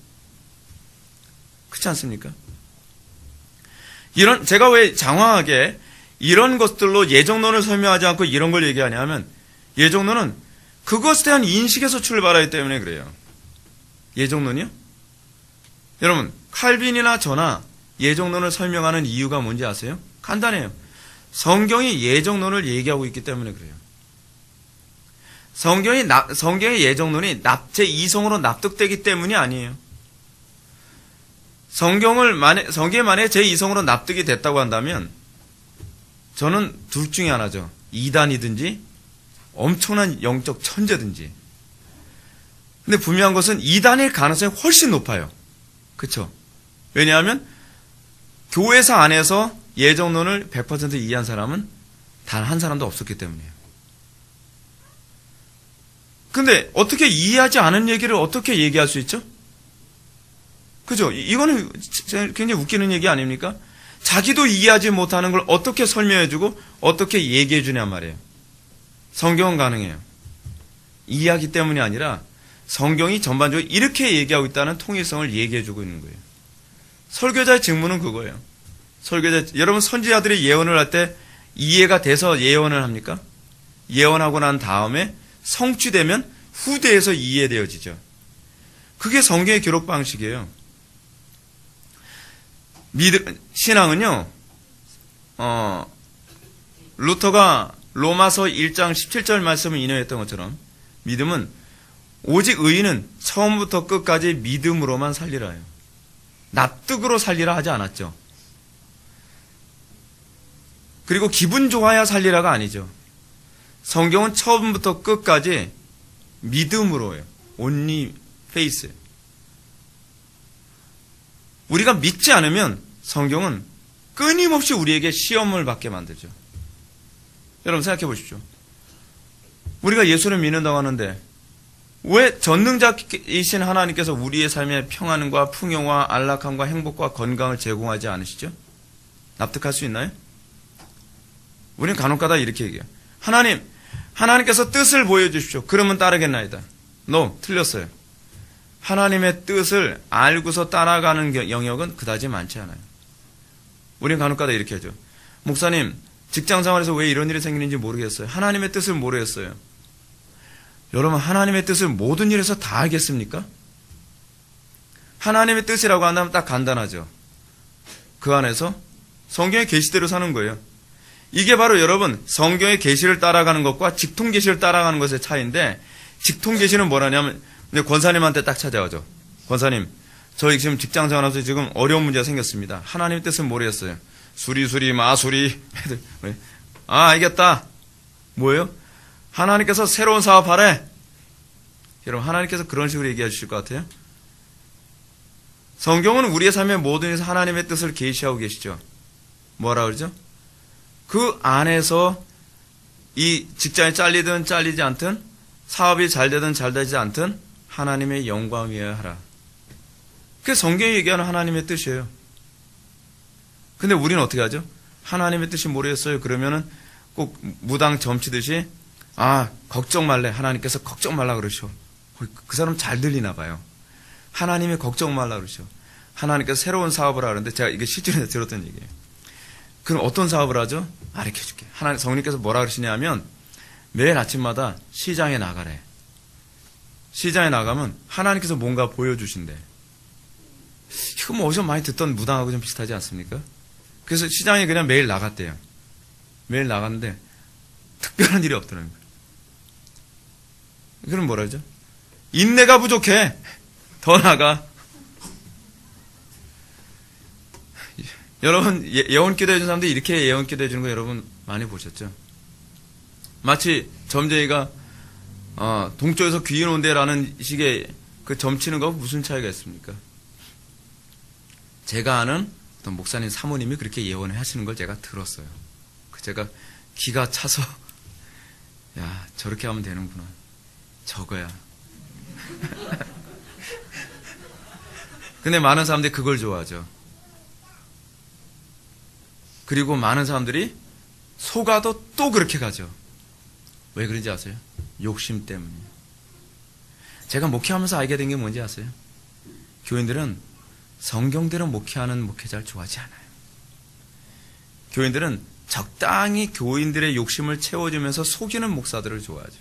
그렇지 않습니까? 제가 왜 장황하게 이런 것들로 예정론을 설명하지 않고 이런 걸 얘기하냐면 예정론은 그것에 대한 인식에서 출발하기 때문에 그래요. 예정론이요? 여러분 칼빈이나 저나 예정론을 설명하는 이유가 뭔지 아세요? 간단해요. 성경이 예정론을 얘기하고 있기 때문에 그래요. 성경의 예정론이 제2성으로 납득되기 때문이 아니에요. 성경에 만약에 제2성으로 납득이 됐다고 한다면 저는 둘 중에 하나죠. 이단이든지 엄청난 영적 천재든지. 근데 분명한 것은 이단일 가능성이 훨씬 높아요. 그렇죠? 왜냐하면 교회사 안에서 예정론을 100% 이해한 사람은 단 한 사람도 없었기 때문이에요. 근데 어떻게 이해하지 않은 얘기를 어떻게 얘기할 수 있죠? 그죠? 이거는 굉장히 웃기는 얘기 아닙니까? 자기도 이해하지 못하는 걸 어떻게 설명해주고 어떻게 얘기해주냐 말이에요. 성경은 가능해요. 이해하기 때문이 아니라 성경이 전반적으로 이렇게 얘기하고 있다는 통일성을 얘기해주고 있는 거예요. 설교자의 직무는 그거예요. 여러분 선지자들이 예언을 할 때 이해가 돼서 예언을 합니까? 예언하고 난 다음에 성취되면 후대에서 이해되어지죠. 그게 성경의 기록 방식이에요. 신앙은요, 루터가 로마서 1장 17절 말씀을 인용했던 것처럼 믿음은 오직 의인은 처음부터 끝까지 믿음으로만 살리라요. 납득으로 살리라 하지 않았죠. 그리고 기분 좋아야 살리라가 아니죠. 성경은 처음부터 끝까지 믿음으로예요. only faith. 우리가 믿지 않으면 성경은 끊임없이 우리에게 시험을 받게 만들죠. 여러분 생각해 보십시오. 우리가 예수를 믿는다고 하는데 왜 전능자이신 하나님께서 우리의 삶에 평안과 풍요와 안락함과 행복과 건강을 제공하지 않으시죠? 납득할 수 있나요? 우리는 간혹가다 이렇게 얘기해요. 하나님께서 뜻을 보여주십시오. 그러면 따르겠나이다. No, 틀렸어요. 하나님의 뜻을 알고서 따라가는 영역은 그다지 많지 않아요. 우리는 간혹가다 이렇게 하죠. 목사님, 직장 생활에서 왜 이런 일이 생기는지 모르겠어요. 하나님의 뜻을 모르겠어요. 여러분, 하나님의 뜻을 모든 일에서 다 알겠습니까? 하나님의 뜻이라고 한다면 딱 간단하죠. 그 안에서 성경의 계시대로 사는 거예요. 이게 바로 여러분 성경의 계시를 따라가는 것과 직통 계시를 따라가는 것의 차이인데, 직통 계시는 뭐라냐면 권사님한테 딱 찾아가죠. 권사님, 저희 지금 직장 생활하면서 지금 어려운 문제가 생겼습니다. 하나님의 뜻은 모르겠어요. 수리 마수리. 알겠다. 뭐예요? 하나님께서 새로운 사업하래. 여러분, 하나님께서 그런 식으로 얘기해 주실 것 같아요? 성경은 우리의 삶의 모든 일에서 하나님의 뜻을 계시하고 계시죠. 뭐라 그러죠? 그 안에서 이 직장이 잘리든 잘리지 않든, 사업이 잘 되든 잘 되지 않든 하나님의 영광이어야 하라. 그게 성경이 얘기하는 하나님의 뜻이에요. 근데 우리는 어떻게 하죠? 하나님의 뜻이 모르겠어요. 그러면은 꼭 무당 점치듯이 걱정 말래. 하나님께서 걱정 말라 그러셔. 그 사람 잘 들리나 봐요. 하나님이 걱정 말라 그러셔. 하나님께서 새로운 사업을 하는데, 제가 이게 실제로 들었던 얘기예요. 그럼 어떤 사업을 하죠? 가르쳐줄게. 성령께서 뭐라 그러시냐면 매일 아침마다 시장에 나가래. 시장에 나가면 하나님께서 뭔가 보여주신대. 이거 뭐 어디서 많이 듣던 무당하고 좀 비슷하지 않습니까? 그래서 시장에 그냥 매일 나갔대요. 매일 나갔는데 특별한 일이 없더라는 거예요. 그럼 뭐라 하죠? 인내가 부족해. 더 나가. 여러분, 예언기도 해준 사람들이 이렇게 예언기도 해주는 거 여러분 많이 보셨죠? 마치 점쟁이가 동쪽에서 귀인 온대라는 식의 그 점치는 거하고 무슨 차이가 있습니까? 제가 아는 어떤 목사님 사모님이 그렇게 예언을 하시는 걸 제가 들었어요. 제가 기가 차서 야, 저렇게 하면 되는구나. 저거야. 근데 많은 사람들이 그걸 좋아하죠. 그리고 많은 사람들이 속아도 또 그렇게 가죠. 왜 그런지 아세요? 욕심 때문이에요. 제가 목회하면서 알게 된 게 뭔지 아세요? 교인들은 성경대로 목회하는 목회자를 좋아하지 않아요. 교인들은 적당히 교인들의 욕심을 채워주면서 속이는 목사들을 좋아하죠.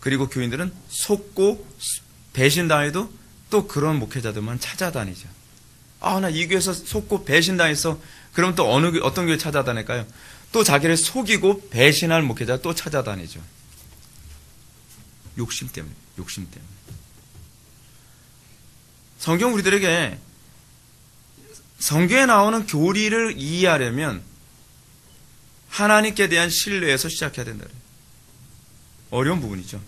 그리고 교인들은 속고 배신당해도 또 그런 목회자들만 찾아다니죠. 나 이 교회에서 속고 배신당했어. 그럼 또 어떤 교회 찾아다닐까요? 또 자기를 속이고 배신할 목회자 또 찾아다니죠. 욕심 때문에. 성경 우리들에게 성경에 나오는 교리를 이해하려면 하나님께 대한 신뢰에서 시작해야 된다. 어려운 부분이죠.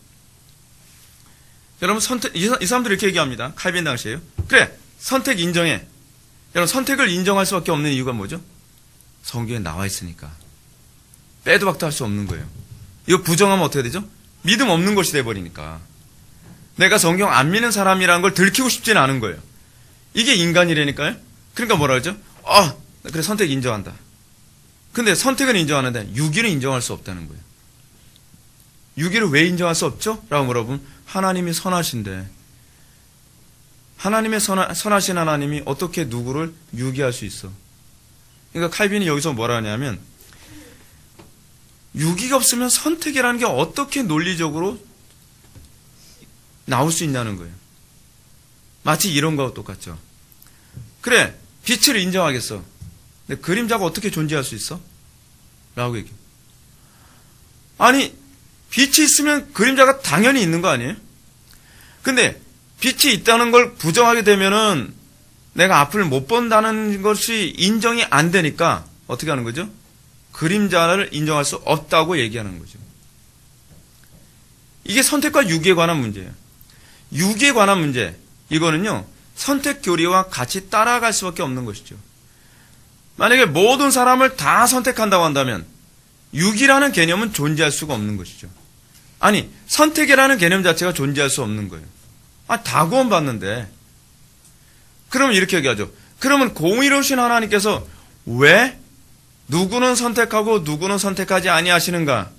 여러분, 이 사람들이 이렇게 얘기합니다. 칼빈 당시에요. 그래, 선택 인정해. 여러분, 선택을 인정할 수밖에 없는 이유가 뭐죠? 성경에 나와 있으니까. 빼도 박도 할 수 없는 거예요. 이거 부정하면 어떻게 되죠? 믿음 없는 것이 돼버리니까. 내가 성경 안 믿는 사람이라는 걸 들키고 싶지는 않은 거예요. 이게 인간이라니까요. 그러니까 뭐라 그러죠? 그래, 선택 인정한다. 근데 선택은 인정하는데 유기는 인정할 수 없다는 거예요. 유기를 왜 인정할 수 없죠? 라고 물어보면 하나님이 선하신데, 하나님의 선하신 하나님이 어떻게 누구를 유기할 수 있어? 그러니까 칼빈이 여기서 뭐라 하냐면, 유기가 없으면 선택이라는 게 어떻게 논리적으로 나올 수 있냐는 거예요. 마치 이런 거와 똑같죠. 그래, 빛을 인정하겠어. 근데 그림자가 어떻게 존재할 수 있어? 라고 얘기해요. 아니, 빛이 있으면 그림자가 당연히 있는 거 아니에요? 근데 빛이 있다는 걸 부정하게 되면은 내가 앞을 못 본다는 것이 인정이 안 되니까 어떻게 하는 거죠? 그림자를 인정할 수 없다고 얘기하는 거죠. 이게 선택과 유기에 관한 문제예요. 유기에 관한 문제, 이거는요, 선택 교리와 같이 따라갈 수밖에 없는 것이죠. 만약에 모든 사람을 다 선택한다고 한다면 유기라는 개념은 존재할 수가 없는 것이죠. 아니, 선택이라는 개념 자체가 존재할 수 없는 거예요. 다 구원받는데. 그러면 이렇게 얘기하죠. 그러면 공의로우신 하나님께서 왜 누구는 선택하고 누구는 선택하지 아니하시는가?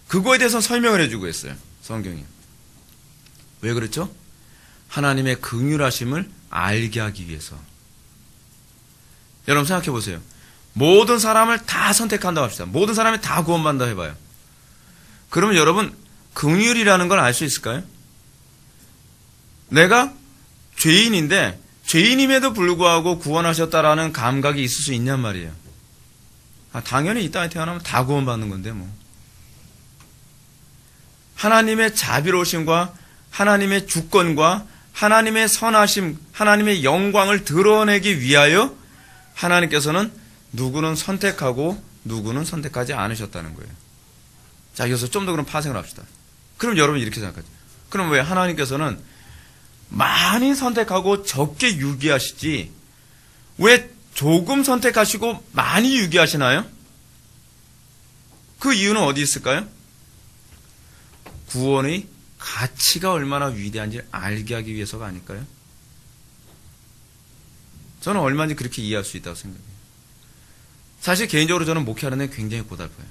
그거에 대해서 설명을 해주고 있어요. 성경이. 왜 그렇죠? 하나님의 긍휼하심을 알게 하기 위해서. 여러분 생각해 보세요. 모든 사람을 다 선택한다고 합시다. 모든 사람이 다 구원받는다 해봐요. 그러면 여러분 긍휼이라는 걸 알 수 있을까요? 내가 죄인인데 죄인임에도 불구하고 구원하셨다라는 감각이 있을 수 있냔 말이에요. 당연히 이 땅에 태어나면 다 구원받는 건데 뭐. 하나님의 자비로우심과 하나님의 주권과 하나님의 선하심, 하나님의 영광을 드러내기 위하여 하나님께서는 누구는 선택하고 누구는 선택하지 않으셨다는 거예요. 자, 여기서 좀 더 그럼 파생을 합시다. 그럼 여러분 이렇게 생각하죠. 그럼 왜 하나님께서는 많이 선택하고 적게 유기하시지 왜 조금 선택하시고 많이 유기하시나요? 그 이유는 어디 있을까요? 구원의 가치가 얼마나 위대한지 알게 하기 위해서가 아닐까요? 저는 얼마든지 그렇게 이해할 수 있다고 생각해요. 사실 개인적으로 저는 목회하는 데 굉장히 고달파요.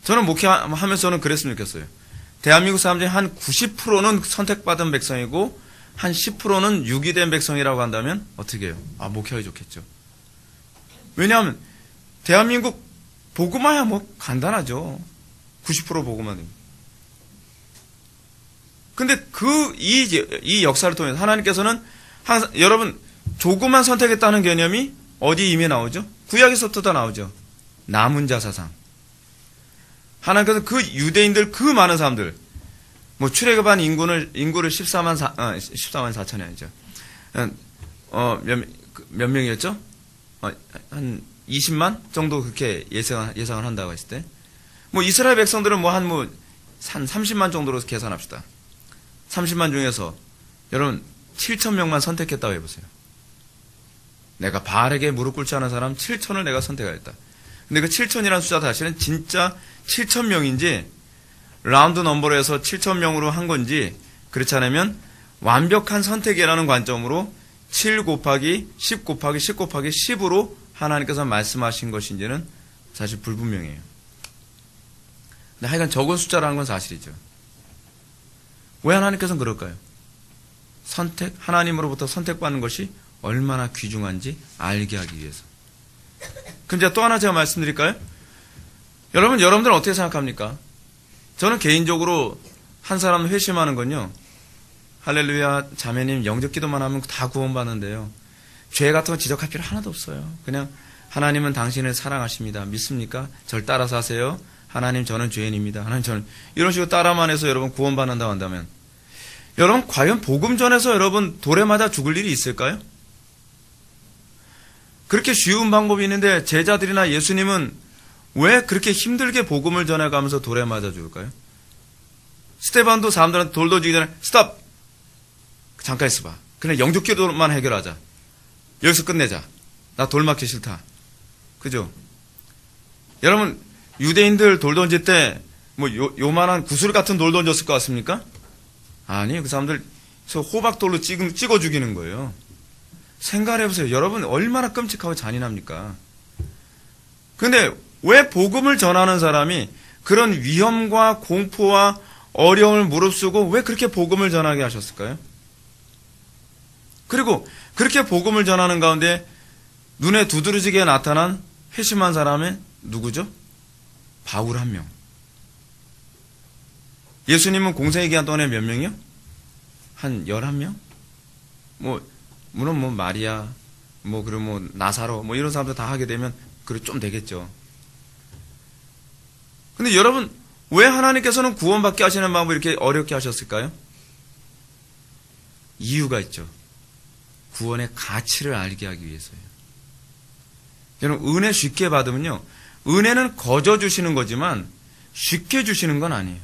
저는 목회하면서는 그랬으면 좋겠어요. 대한민국 사람들이 한 90%는 선택받은 백성이고 한 10%는 유기된 백성이라고 한다면 어떻게 해요? 목회하기 좋겠죠. 왜냐하면 대한민국 복음화야 뭐 간단하죠. 90% 복음화 됩니다. 근데 이 역사를 통해서 하나님께서는 항상 여러분 조금만 선택했다는 개념이 어디 이미 나오죠? 구약에서부터 나오죠. 남은 자 사상. 하나님께서 그 유대인들 그 많은 사람들 뭐 출애굽한 인구를 14만 4천이 아니죠. 몇 명이었죠? 한 20만 정도 그렇게 예상을 한다고 했을 때 뭐 이스라엘 백성들은 한 30만 정도로 계산합시다. 30만 중에서 여러분 7천 명만 선택했다고 해보세요. 내가 바알에게 무릎 꿇지 않은 사람 7천을 내가 선택하였다. 근데 그 7천이라는 숫자 자체는 진짜 7천 명인지 라운드 넘버로 해서 7천 명으로 한 건지 그렇지 않으면 완벽한 선택이라는 관점으로 7 곱하기 10 곱하기 10 곱하기 10으로 하나님께서 말씀하신 것인지는 사실 불분명해요. 근데 하여간 적은 숫자라는 건 사실이죠. 왜 하나님께서는 그럴까요? 하나님으로부터 선택받는 것이 얼마나 귀중한지 알게 하기 위해서. 그럼 또 하나 제가 말씀드릴까요? 여러분들은 어떻게 생각합니까? 저는 개인적으로 한 사람 회심하는 건요, 할렐루야, 자매님 영접 기도만 하면 다 구원받는데요. 죄 같은 거 지적할 필요 하나도 없어요. 그냥 하나님은 당신을 사랑하십니다. 믿습니까? 절 따라서 하세요. 하나님 저는 죄인입니다. 하나님 저는 이런 식으로 따라만 해서 여러분 구원받는다고 한다면 여러분 과연 복음 전에서 여러분 돌에 맞아 죽을 일이 있을까요? 그렇게 쉬운 방법이 있는데 제자들이나 예수님은 왜 그렇게 힘들게 복음을 전해가면서 돌에 맞아 죽을까요? 스테반도 사람들한테 돌 던지기 전에 스탑! 잠깐 있어봐. 그냥 영접기도만 해결하자. 여기서 끝내자. 나 돌 맞기 싫다. 그죠? 여러분 유대인들 돌 던질 때 뭐 요만한 구슬 같은 돌 던졌을 것 같습니까? 아니, 그 사람들 호박돌로 찍어 죽이는 거예요. 생각해보세요. 여러분 얼마나 끔찍하고 잔인합니까? 근데 왜 복음을 전하는 사람이 그런 위험과 공포와 어려움을 무릅쓰고 왜 그렇게 복음을 전하게 하셨을까요? 그리고 그렇게 복음을 전하는 가운데 눈에 두드러지게 나타난 회심한 사람은 누구죠? 바울 한 명. 예수님은 공생의 기간 동안에 몇 명이요? 한 11명? 물론 마리아, 그리고 나사로, 이런 사람들 다 하게 되면, 그래, 좀 되겠죠. 근데 여러분, 왜 하나님께서는 구원받게 하시는 방법을 이렇게 어렵게 하셨을까요? 이유가 있죠. 구원의 가치를 알게 하기 위해서예요. 여러분, 은혜 쉽게 받으면요, 은혜는 거저 주시는 거지만 쉽게 주시는 건 아니에요.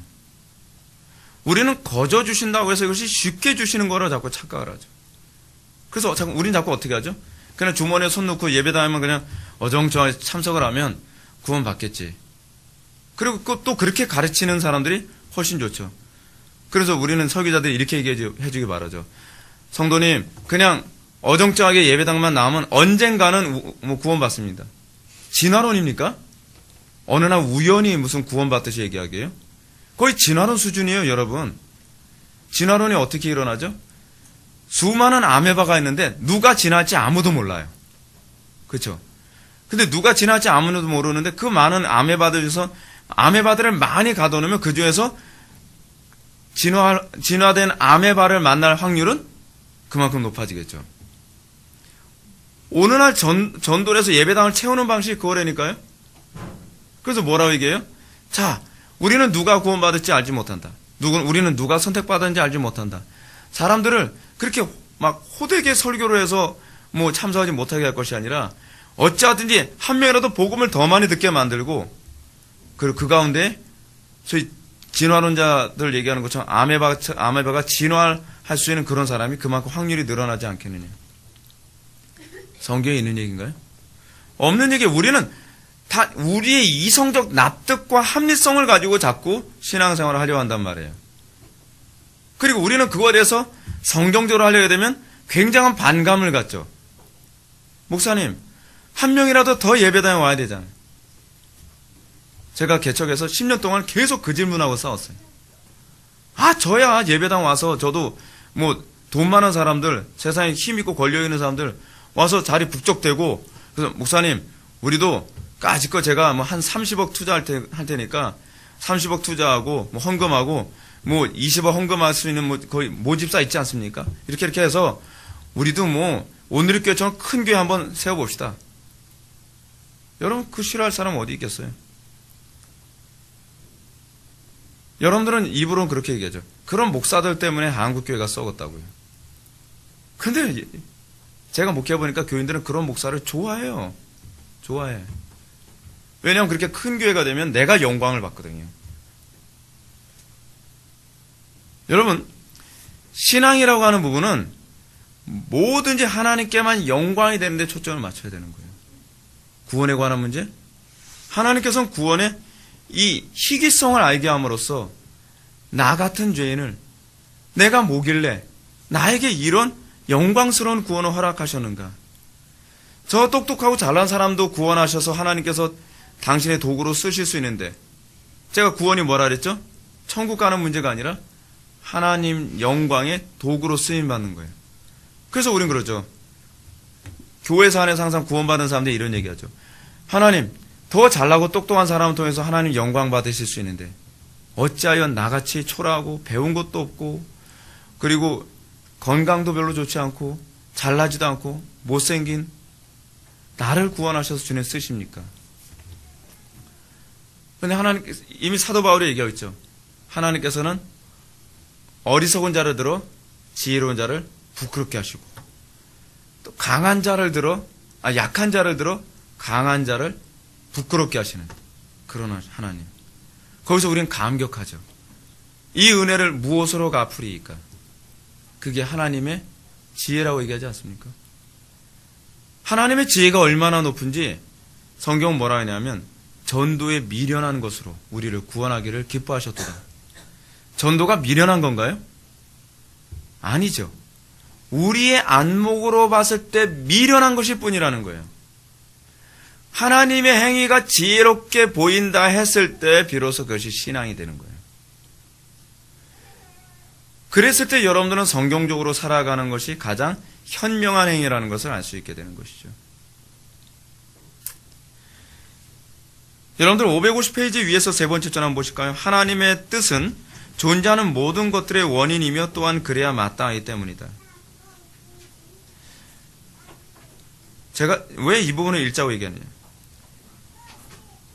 우리는 거저 주신다고 해서 이것이 쉽게 주시는 거로 자꾸 착각을 하죠. 그래서 우린 자꾸 어떻게 하죠? 그냥 주머니에 손 넣고 예배당하면 그냥 어정쩡하게 참석을 하면 구원 받겠지. 그리고 또 그렇게 가르치는 사람들이 훨씬 좋죠. 그래서 우리는 설교자들이 이렇게 얘기해주기 바라죠. 성도님, 그냥 어정쩡하게 예배당만 나오면 언젠가는 구원 받습니다. 진화론입니까? 어느 날 우연히 무슨 구원 받듯이 얘기하게요? 거의 진화론 수준이에요, 여러분. 진화론이 어떻게 일어나죠? 수많은 아메바가 있는데 누가 진화할지 아무도 몰라요. 그렇죠? 근데 누가 진화할지 아무도 모르는데 그 많은 아메바들 중에서 아메바들을 많이 가둬놓으면 그 중에서 진화된 아메바를 만날 확률은 그만큼 높아지겠죠. 어느 날 전돌에서 예배당을 채우는 방식이 그거라니까요. 그래서 뭐라고 얘기해요? 자, 우리는 누가 구원받을지 알지 못한다. 우리는 누가 선택받았는지 알지 못한다. 사람들을 그렇게 막 호되게 설교를 해서 참석하지 못하게 할 것이 아니라 어찌하든지 한 명이라도 복음을 더 많이 듣게 만들고, 그리고 그 가운데 소위 진화론자들 얘기하는 것처럼 아메바가 진화할 수 있는 그런 사람이 그만큼 확률이 늘어나지 않겠느냐. 성경에 있는 얘기인가요? 없는 얘기. 우리는 다 우리의 이성적 납득과 합리성을 가지고 자꾸 신앙생활을 하려고 한단 말이에요. 그리고 우리는 그거에 대해서 성경적으로 하려게 되면 굉장한 반감을 갖죠. 목사님, 한 명이라도 더 예배당에 와야 되잖아요. 제가 개척해서 10년 동안 계속 그 질문하고 싸웠어요. 저야 예배당 와서 저도 돈 많은 사람들, 세상에 힘 있고 권력 있는 사람들 와서 자리 북적대고, 그래서 목사님, 우리도 까짓거 제가 한 30억 투자할 테니까 30억 투자하고 헌금하고 20억 헌금할 수 있는 거의 모집사 있지 않습니까? 이렇게 해서 우리도 오늘교회처럼 큰 교회 한번 세워봅시다. 여러분, 그 싫어할 사람 어디 있겠어요? 여러분들은 입으로는 그렇게 얘기하죠. 그런 목사들 때문에 한국교회가 썩었다고요. 근데 제가 목회해보니까 교인들은 그런 목사를 좋아해요. 좋아해. 왜냐하면 그렇게 큰 교회가 되면 내가 영광을 받거든요. 여러분, 신앙이라고 하는 부분은 뭐든지 하나님께만 영광이 되는데 초점을 맞춰야 되는 거예요. 구원에 관한 문제? 하나님께서는 구원의 이 희귀성을 알게 함으로써 나 같은 죄인을 내가 뭐길래 나에게 이런 영광스러운 구원을 허락하셨는가? 저 똑똑하고 잘난 사람도 구원하셔서 하나님께서 당신의 도구로 쓰실 수 있는데, 제가 구원이 뭐라 그랬죠? 천국 가는 문제가 아니라 하나님 영광의 도구로 쓰임받는 거예요. 그래서 우린 그러죠. 교회에서 안에서 항상 구원받은 사람들이 이런 얘기하죠. 하나님, 더 잘나고 똑똑한 사람을 통해서 하나님 영광 받으실 수 있는데 어찌하여 나같이 초라하고 배운 것도 없고, 그리고 건강도 별로 좋지 않고 잘나지도 않고 못생긴 나를 구원하셔서 주님 쓰십니까? 그런데 하나님, 이미 사도 바울이 얘기하고 있죠. 하나님께서는 어리석은 자를 들어 지혜로운 자를 부끄럽게 하시고, 또 강한 자를 들어 약한 자를 들어 강한 자를 부끄럽게 하시는 그런 하나님. 거기서 우리는 감격하죠. 이 은혜를 무엇으로 갚으리이까? 그게 하나님의 지혜라고 얘기하지 않습니까? 하나님의 지혜가 얼마나 높은지 성경은 뭐라 하냐면 전도에 미련한 것으로 우리를 구원하기를 기뻐하셨도다. 전도가 미련한 건가요? 아니죠. 우리의 안목으로 봤을 때 미련한 것일 뿐이라는 거예요. 하나님의 행위가 지혜롭게 보인다 했을 때 비로소 그것이 신앙이 되는 거예요. 그랬을 때 여러분들은 성경적으로 살아가는 것이 가장 현명한 행위라는 것을 알 수 있게 되는 것이죠. 여러분들 550페이지 위에서 세 번째 절 한번 보실까요? 하나님의 뜻은 존재하는 모든 것들의 원인이며 또한 그래야 마땅하기 때문이다. 제가 왜 이 부분을 읽자고 얘기하느냐.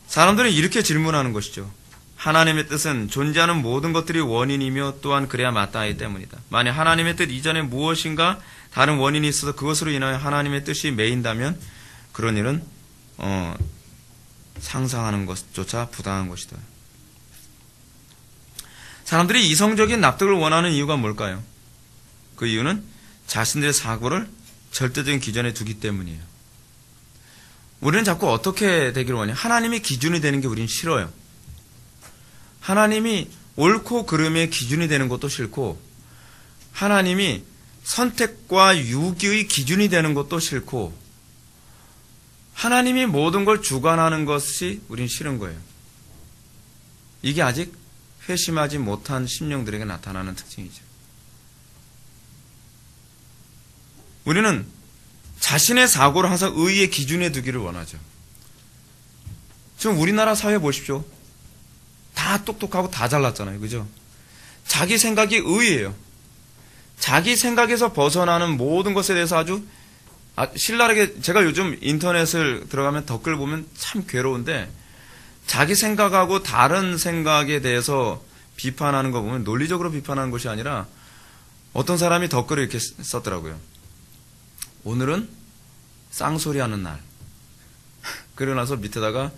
사람들은 이렇게 질문하는 것이죠. 하나님의 뜻은 존재하는 모든 것들이 원인이며 또한 그래야 마땅하기 때문이다. 만약 하나님의 뜻 이전에 무엇인가 다른 원인이 있어서 그것으로 인하여 하나님의 뜻이 매인다면 그런 일은 상상하는 것조차 부당한 것이다. 사람들이 이성적인 납득을 원하는 이유가 뭘까요? 그 이유는 자신들의 사고를 절대적인 기준에 두기 때문이에요. 우리는 자꾸 어떻게 되기를 원해요? 하나님이 기준이 되는 게 우리는 싫어요. 하나님이 옳고 그름의 기준이 되는 것도 싫고, 하나님이 선택과 유기의 기준이 되는 것도 싫고, 하나님이 모든 걸 주관하는 것이 우린 싫은 거예요. 이게 아직 회심하지 못한 심령들에게 나타나는 특징이죠. 우리는 자신의 사고를 항상 의의 기준에 두기를 원하죠. 지금 우리나라 사회 보십시오. 다 똑똑하고 다 잘났잖아요. 그죠? 자기 생각이 의예요. 자기 생각에서 벗어나는 모든 것에 대해서 아주 신랄하게, 제가 요즘 인터넷을 들어가면 댓글 보면 참 괴로운데, 자기 생각하고 다른 생각에 대해서 비판하는 거 보면 논리적으로 비판하는 것이 아니라 어떤 사람이 댓글을 이렇게 썼더라고요. 오늘은 쌍소리 하는 날. 그러고 나서 밑에다가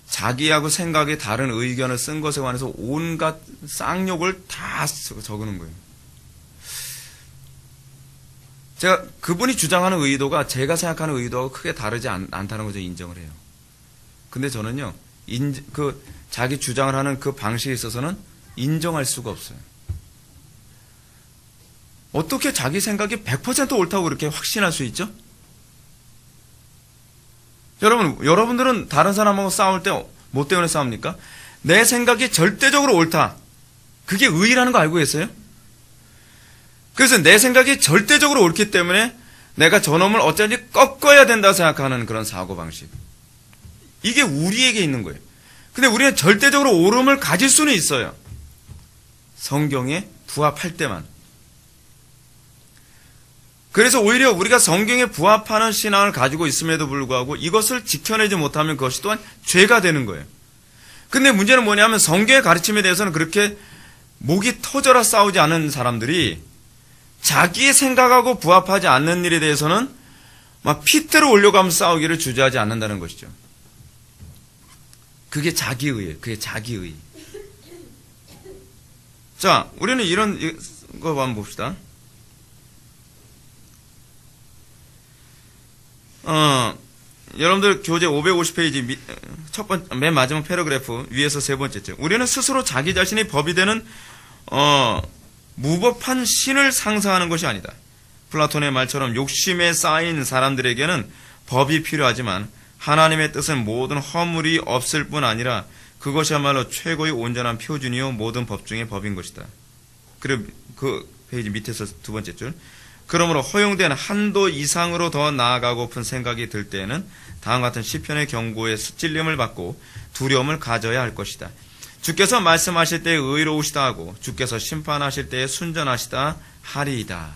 자기하고 생각이 다른 의견을 쓴 것에 관해서 온갖 쌍욕을 다 적는 거예요. 제가 그분이 주장하는 의도가 제가 생각하는 의도하고 크게 다르지 않다는 것을 인정을 해요. 근데 저는요, 자기 주장을 하는 그 방식에 있어서는 인정할 수가 없어요. 어떻게 자기 생각이 100% 옳다고 그렇게 확신할 수 있죠? 여러분들은 다른 사람하고 싸울 때 뭐 때문에 싸웁니까? 내 생각이 절대적으로 옳다. 그게 의의라는 거 알고 계세요? 그래서 내 생각이 절대적으로 옳기 때문에 내가 저놈을 어쩐지 꺾어야 된다 생각하는 그런 사고방식. 이게 우리에게 있는 거예요. 근데 우리는 절대적으로 옳음을 가질 수는 있어요. 성경에 부합할 때만. 그래서 오히려 우리가 성경에 부합하는 신앙을 가지고 있음에도 불구하고 이것을 지켜내지 못하면 그것이 또한 죄가 되는 거예요. 근데 문제는 뭐냐면 성경의 가르침에 대해서는 그렇게 목이 터져라 싸우지 않은 사람들이 자기의 생각하고 부합하지 않는 일에 대해서는 막 핏대로 올려가면서 싸우기를 주저하지 않는다는 것이죠. 그게 자기의예요. 그게 자기의. 자, 우리는 이런 거 한번 봅시다. 여러분들 교재 550페이지 맨 마지막 패러그래프 위에서 세 번째죠. 우리는 스스로 자기 자신이 법이 되는 무법한 신을 상상하는 것이 아니다. 플라톤의 말처럼 욕심에 쌓인 사람들에게는 법이 필요하지만 하나님의 뜻은 모든 허물이 없을 뿐 아니라 그것이야말로 최고의 온전한 표준이요 모든 법 중의 법인 것이다. 그리고 그 페이지 밑에서 두 번째 줄. 그러므로 허용된 한도 이상으로 더 나아가고픈 생각이 들 때에는 다음 같은 시편의 경고에 찔림을 받고 두려움을 가져야 할 것이다. 주께서 말씀하실 때에 의로우시다 하고 주께서 심판하실 때에 순전하시다 하리이다.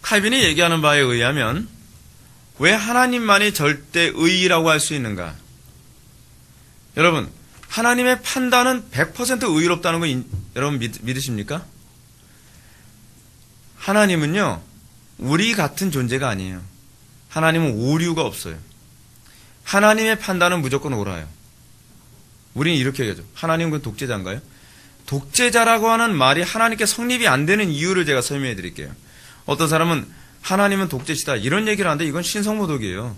칼빈이 얘기하는 바에 의하면 왜 하나님만이 절대 의라고 할 수 있는가? 여러분, 하나님의 판단은 100% 의롭다는 거 여러분 믿으십니까? 하나님은요, 우리 같은 존재가 아니에요. 하나님은 오류가 없어요. 하나님의 판단은 무조건 옳아요. 우리는 이렇게 얘기하죠. 하나님은 독재자인가요? 독재자라고 하는 말이 하나님께 성립이 안 되는 이유를 제가 설명해 드릴게요. 어떤 사람은 하나님은 독재시다 이런 얘기를 하는데 이건 신성모독이에요.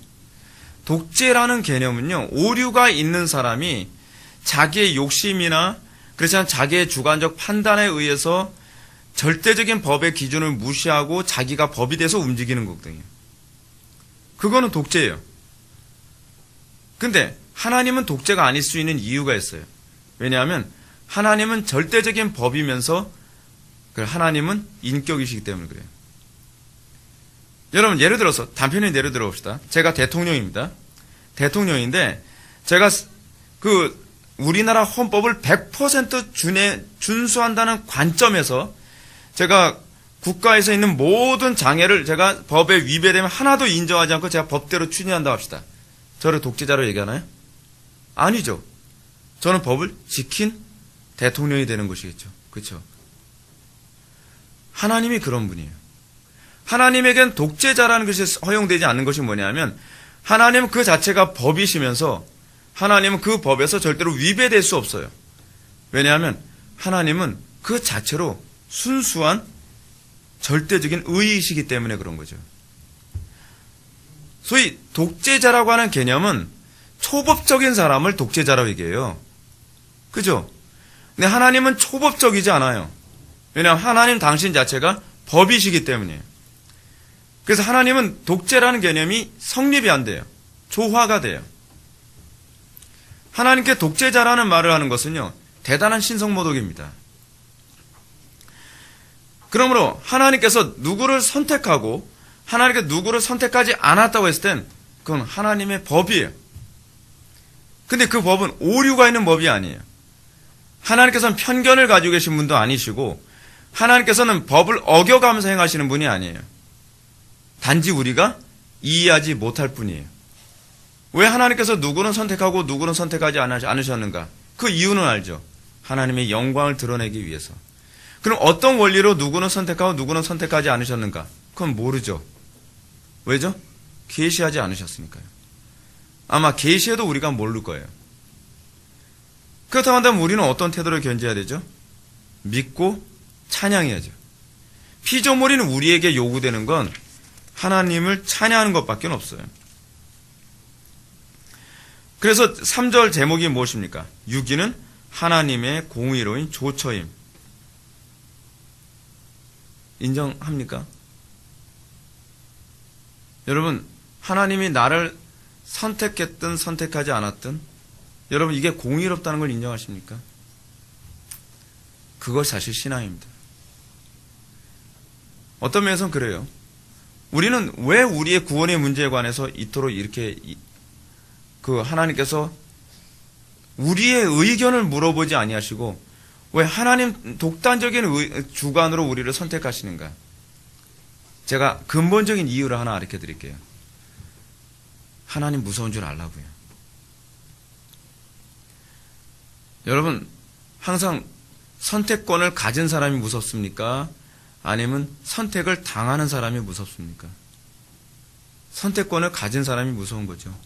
독재라는 개념은요, 오류가 있는 사람이 자기의 욕심이나 그렇지 않은 자기의 주관적 판단에 의해서 절대적인 법의 기준을 무시하고 자기가 법이 돼서 움직이는 거거든요. 그거는 독재예요. 근데 하나님은 독재가 아닐 수 있는 이유가 있어요. 왜냐하면 하나님은 절대적인 법이면서 하나님은 인격이시기 때문에 그래요. 여러분, 예를 들어서 단편히 예를 들어봅시다. 제가 대통령입니다. 대통령인데 제가 우리나라 헌법을 100% 준수한다는 관점에서 제가 국가에서 있는 모든 장애를 제가 법에 위배되면 하나도 인정하지 않고 제가 법대로 추진한다고 합시다. 저를 독재자로 얘기하나요? 아니죠. 저는 법을 지킨 대통령이 되는 것이겠죠. 그렇죠? 하나님이 그런 분이에요. 하나님에겐 독재자라는 것이 허용되지 않는 것이 뭐냐면 하나님은 그 자체가 법이시면서 하나님은 그 법에서 절대로 위배될 수 없어요. 왜냐하면 하나님은 그 자체로 순수한 절대적인 의의이시기 때문에 그런 거죠. 소위 독재자라고 하는 개념은 초법적인 사람을 독재자라고 얘기해요. 그죠? 근데 하나님은 초법적이지 않아요. 왜냐하면 하나님 당신 자체가 법이시기 때문이에요. 그래서 하나님은 독재라는 개념이 성립이 안 돼요. 조화가 돼요. 하나님께 독재자라는 말을 하는 것은요, 대단한 신성모독입니다. 그러므로 하나님께서 누구를 선택하고 하나님께 누구를 선택하지 않았다고 했을 땐 그건 하나님의 법이에요. 근데 그 법은 오류가 있는 법이 아니에요. 하나님께서는 편견을 가지고 계신 분도 아니시고 하나님께서는 법을 어겨가면서 행하시는 분이 아니에요. 단지 우리가 이해하지 못할 뿐이에요. 왜 하나님께서 누구는 선택하고 누구는 선택하지 않으셨는가? 그 이유는 알죠. 하나님의 영광을 드러내기 위해서. 그럼 어떤 원리로 누구는 선택하고 누구는 선택하지 않으셨는가? 그건 모르죠. 왜죠? 계시하지 않으셨으니까요. 아마 계시해도 우리가 모를 거예요. 그렇다고 한다면 우리는 어떤 태도를 견지해야 되죠? 믿고 찬양해야죠. 피조물인 우리에게 요구되는 건 하나님을 찬양하는 것밖에 없어요. 그래서 3절 제목이 무엇입니까? 유기는 하나님의 공의로운 조처임. 인정합니까? 여러분, 하나님이 나를 선택했든 선택하지 않았든 여러분 이게 공의롭다는 걸 인정하십니까? 그것이 사실 신앙입니다. 어떤 면에서는 그래요. 우리는 왜 우리의 구원의 문제에 관해서 이토록 이렇게 하나님께서 우리의 의견을 물어보지 아니하시고 왜 하나님 독단적인 주관으로 우리를 선택하시는가? 제가 근본적인 이유를 하나 가르쳐 드릴게요. 하나님 무서운 줄 알라고요. 여러분, 항상 선택권을 가진 사람이 무섭습니까? 아니면 선택을 당하는 사람이 무섭습니까? 선택권을 가진 사람이 무서운 거죠.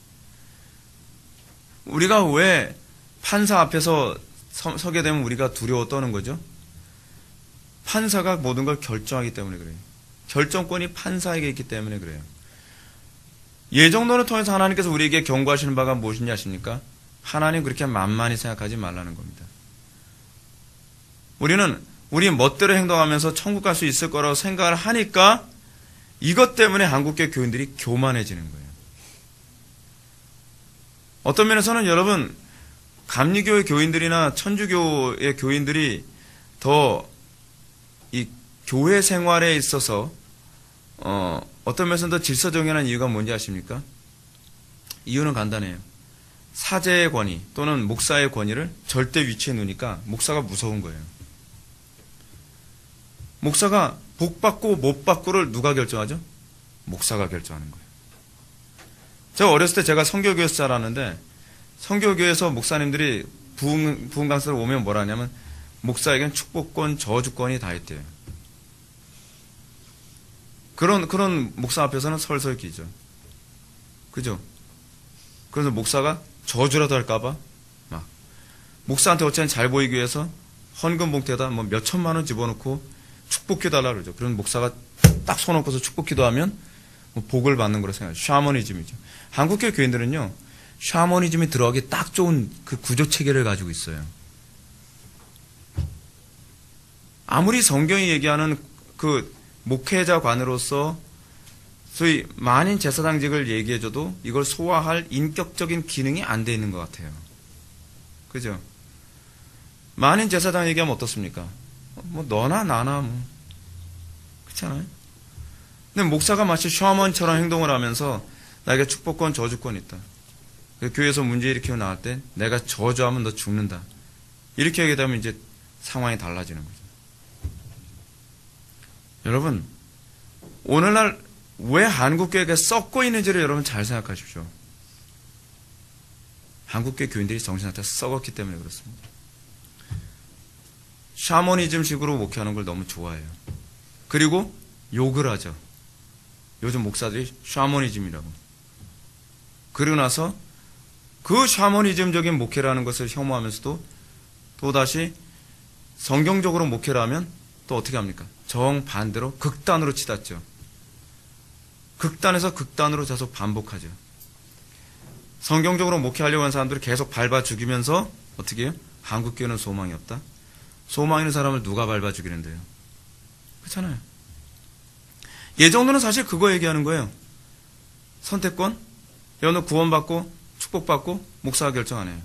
우리가 왜 판사 앞에서 서게 되면 우리가 두려워 떠는 거죠? 판사가 모든 걸 결정하기 때문에 그래요. 결정권이 판사에게 있기 때문에 그래요. 예정론을 통해서 하나님께서 우리에게 경고하시는 바가 무엇인지 아십니까? 하나님 그렇게 만만히 생각하지 말라는 겁니다. 우리는 우리 멋대로 행동하면서 천국 갈 수 있을 거라고 생각을 하니까 이것 때문에 한국교 교인들이 교만해지는 거예요. 어떤 면에서는 여러분 감리교의 교인들이나 천주교의 교인들이 더 이 교회 생활에 있어서 어떤 면에서는 더 질서정연한 이유가 뭔지 아십니까? 이유는 간단해요. 사제의 권위 또는 목사의 권위를 절대 위치에 놓으니까 목사가 무서운 거예요. 목사가 복 받고 못 받고를 누가 결정하죠? 목사가 결정하는 거예요. 제가 어렸을 때 제가 선교교에서 자랐는데 선교교에서 목사님들이 부흥 강사로 오면 뭐라 하냐면 목사에겐 축복권, 저주권이 다 있대요. 그런 목사 앞에서는 설설 기죠. 그죠? 그래서 목사가 저주라도 할까봐 막 목사한테 어쨌든 잘 보이기 위해서 헌금 봉투에다 뭐 몇 천만 원 집어넣고 축복해달라 그러죠. 그런 목사가 딱 손 얹고서 축복기도하면 뭐 복을 받는 거라 생각해요. 샤머니즘이죠. 한국교 교인들은요, 샤머니즘이 들어가기 딱 좋은 그 구조 체계를 가지고 있어요. 아무리 성경이 얘기하는 그 목회자관으로서 소위 만인 제사장직을 얘기해줘도 이걸 소화할 인격적인 기능이 안 돼 있는 것 같아요. 그죠? 만인 제사장 얘기하면 어떻습니까? 뭐 너나 나나 뭐 그렇잖아요. 근데 목사가 마치 샤먼처럼 행동을 하면서 나에게 축복권, 저주권 있다. 교회에서 문제 일으키고 나올 때 내가 저주하면 너 죽는다. 이렇게 하게 되면 이제 상황이 달라지는 거죠. 여러분, 오늘날 왜 한국교회가 썩고 있는지를 여러분 잘 생각하십시오. 한국교회 교인들이 정신한테 썩었기 때문에 그렇습니다. 샤머니즘식으로 목회하는 걸 너무 좋아해요. 그리고 욕을 하죠. 요즘 목사들이 샤머니즘이라고. 그러고 나서 그 샤머니즘적인 목회라는 것을 혐오하면서도 또다시 성경적으로 목회를 하면 또 어떻게 합니까? 정반대로 극단으로 치닫죠. 극단에서 극단으로 계속 반복하죠. 성경적으로 목회하려고 하는 사람들이 계속 밟아 죽이면서 어떻게 해요? 한국교회는 소망이 없다. 소망 있는 사람을 누가 밟아 죽이는데요? 그렇잖아요. 예정론은 사실 그거 얘기하는 거예요. 선택권, 여러분 구원받고 축복받고 목사가 결정 안 해요.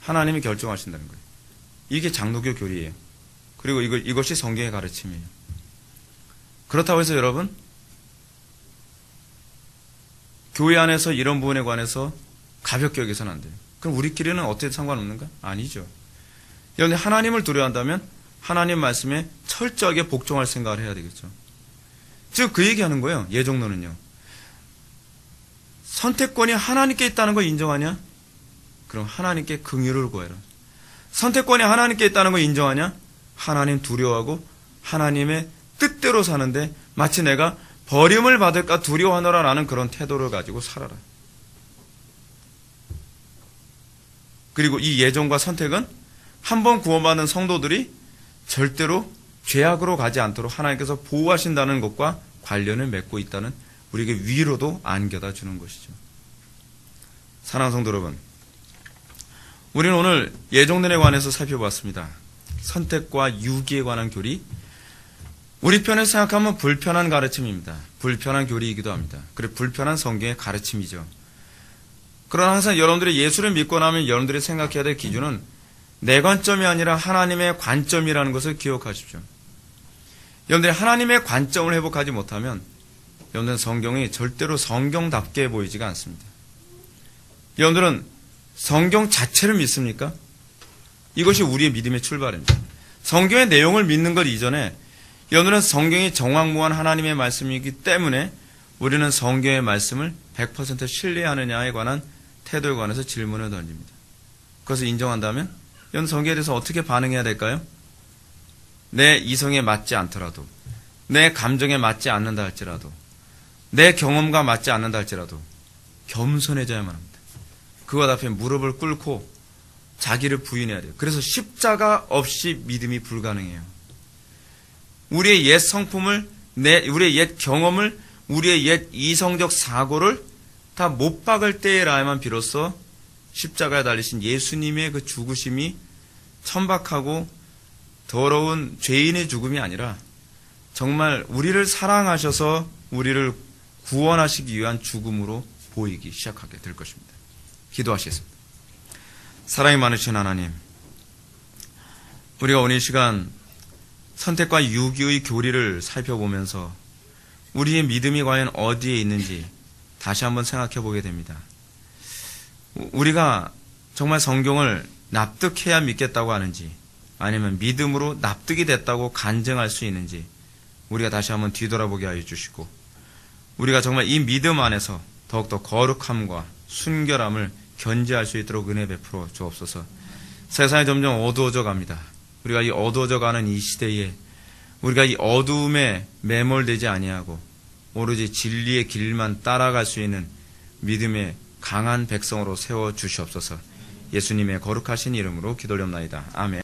하나님이 결정하신다는 거예요. 이게 장로교 교리예요. 그리고 이것이 성경의 가르침이에요. 그렇다고 해서 여러분, 교회 안에서 이런 부분에 관해서 가볍게 여기서는 안 돼요. 그럼 우리끼리는 어떻게 상관없는가? 아니죠. 여러분, 하나님을 두려워한다면 하나님 말씀에 철저하게 복종할 생각을 해야 되겠죠. 즉, 그 얘기하는 거예요. 예정론은요. 선택권이 하나님께 있다는 거 인정하냐? 그럼 하나님께 긍휼을 구해라. 선택권이 하나님께 있다는 거 인정하냐? 하나님 두려워하고 하나님의 뜻대로 사는데 마치 내가 버림을 받을까 두려워하노라라는 그런 태도를 가지고 살아라. 그리고 이 예정과 선택은 한번 구원받은 성도들이 절대로 죄악으로 가지 않도록 하나님께서 보호하신다는 것과 관련을 맺고 있다는 우리에게 위로도 안겨다 주는 것이죠. 사랑하는 성도 여러분, 우리는 오늘 예정론에 관해서 살펴봤습니다. 선택과 유기에 관한 교리, 우리 편에서 생각하면 불편한 가르침입니다. 불편한 교리이기도 합니다. 그리고 불편한 성경의 가르침이죠. 그러나 항상 여러분들이 예수를 믿고 나면 여러분들이 생각해야 될 기준은 내 관점이 아니라 하나님의 관점이라는 것을 기억하십시오. 여러분들이 하나님의 관점을 회복하지 못하면 여러분들은 성경이 절대로 성경답게 보이지가 않습니다. 여러분들은 성경 자체를 믿습니까? 이것이 우리의 믿음의 출발입니다. 성경의 내용을 믿는 것 이전에 여러분들은 성경이 정확무한 하나님의 말씀이기 때문에 우리는 성경의 말씀을 100% 신뢰하느냐에 관한 태도에 관해서 질문을 던집니다. 그것을 인정한다면 여러분 성경에 대해서 어떻게 반응해야 될까요? 내 이성에 맞지 않더라도, 내 감정에 맞지 않는다 할지라도, 내 경험과 맞지 않는다 할지라도 겸손해져야만 합니다. 그것 앞에 무릎을 꿇고 자기를 부인해야 돼요. 그래서 십자가 없이 믿음이 불가능해요. 우리의 옛 성품을, 우리의 옛 경험을, 우리의 옛 이성적 사고를 다 못 박을 때에라야만 비로소 십자가에 달리신 예수님의 그 죽으심이 천박하고 더러운 죄인의 죽음이 아니라 정말 우리를 사랑하셔서 우리를 구원하시기 위한 죽음으로 보이기 시작하게 될 것입니다. 기도하시겠습니다. 사랑이 많으신 하나님, 우리가 오늘 이 시간 선택과 유기의 교리를 살펴보면서 우리의 믿음이 과연 어디에 있는지 다시 한번 생각해 보게 됩니다. 우리가 정말 성경을 납득해야 믿겠다고 하는지 아니면 믿음으로 납득이 됐다고 간증할 수 있는지 우리가 다시 한번 뒤돌아보게 하여 주시고 우리가 정말 이 믿음 안에서 더욱더 거룩함과 순결함을 견지할 수 있도록 은혜 베풀어 주옵소서. 세상이 점점 어두워져 갑니다. 우리가 이 어두워져 가는 이 시대에 우리가 이 어두움에 매몰되지 아니하고 오로지 진리의 길만 따라갈 수 있는 믿음의 강한 백성으로 세워 주시옵소서. 예수님의 거룩하신 이름으로 기도드립나이다. 아멘.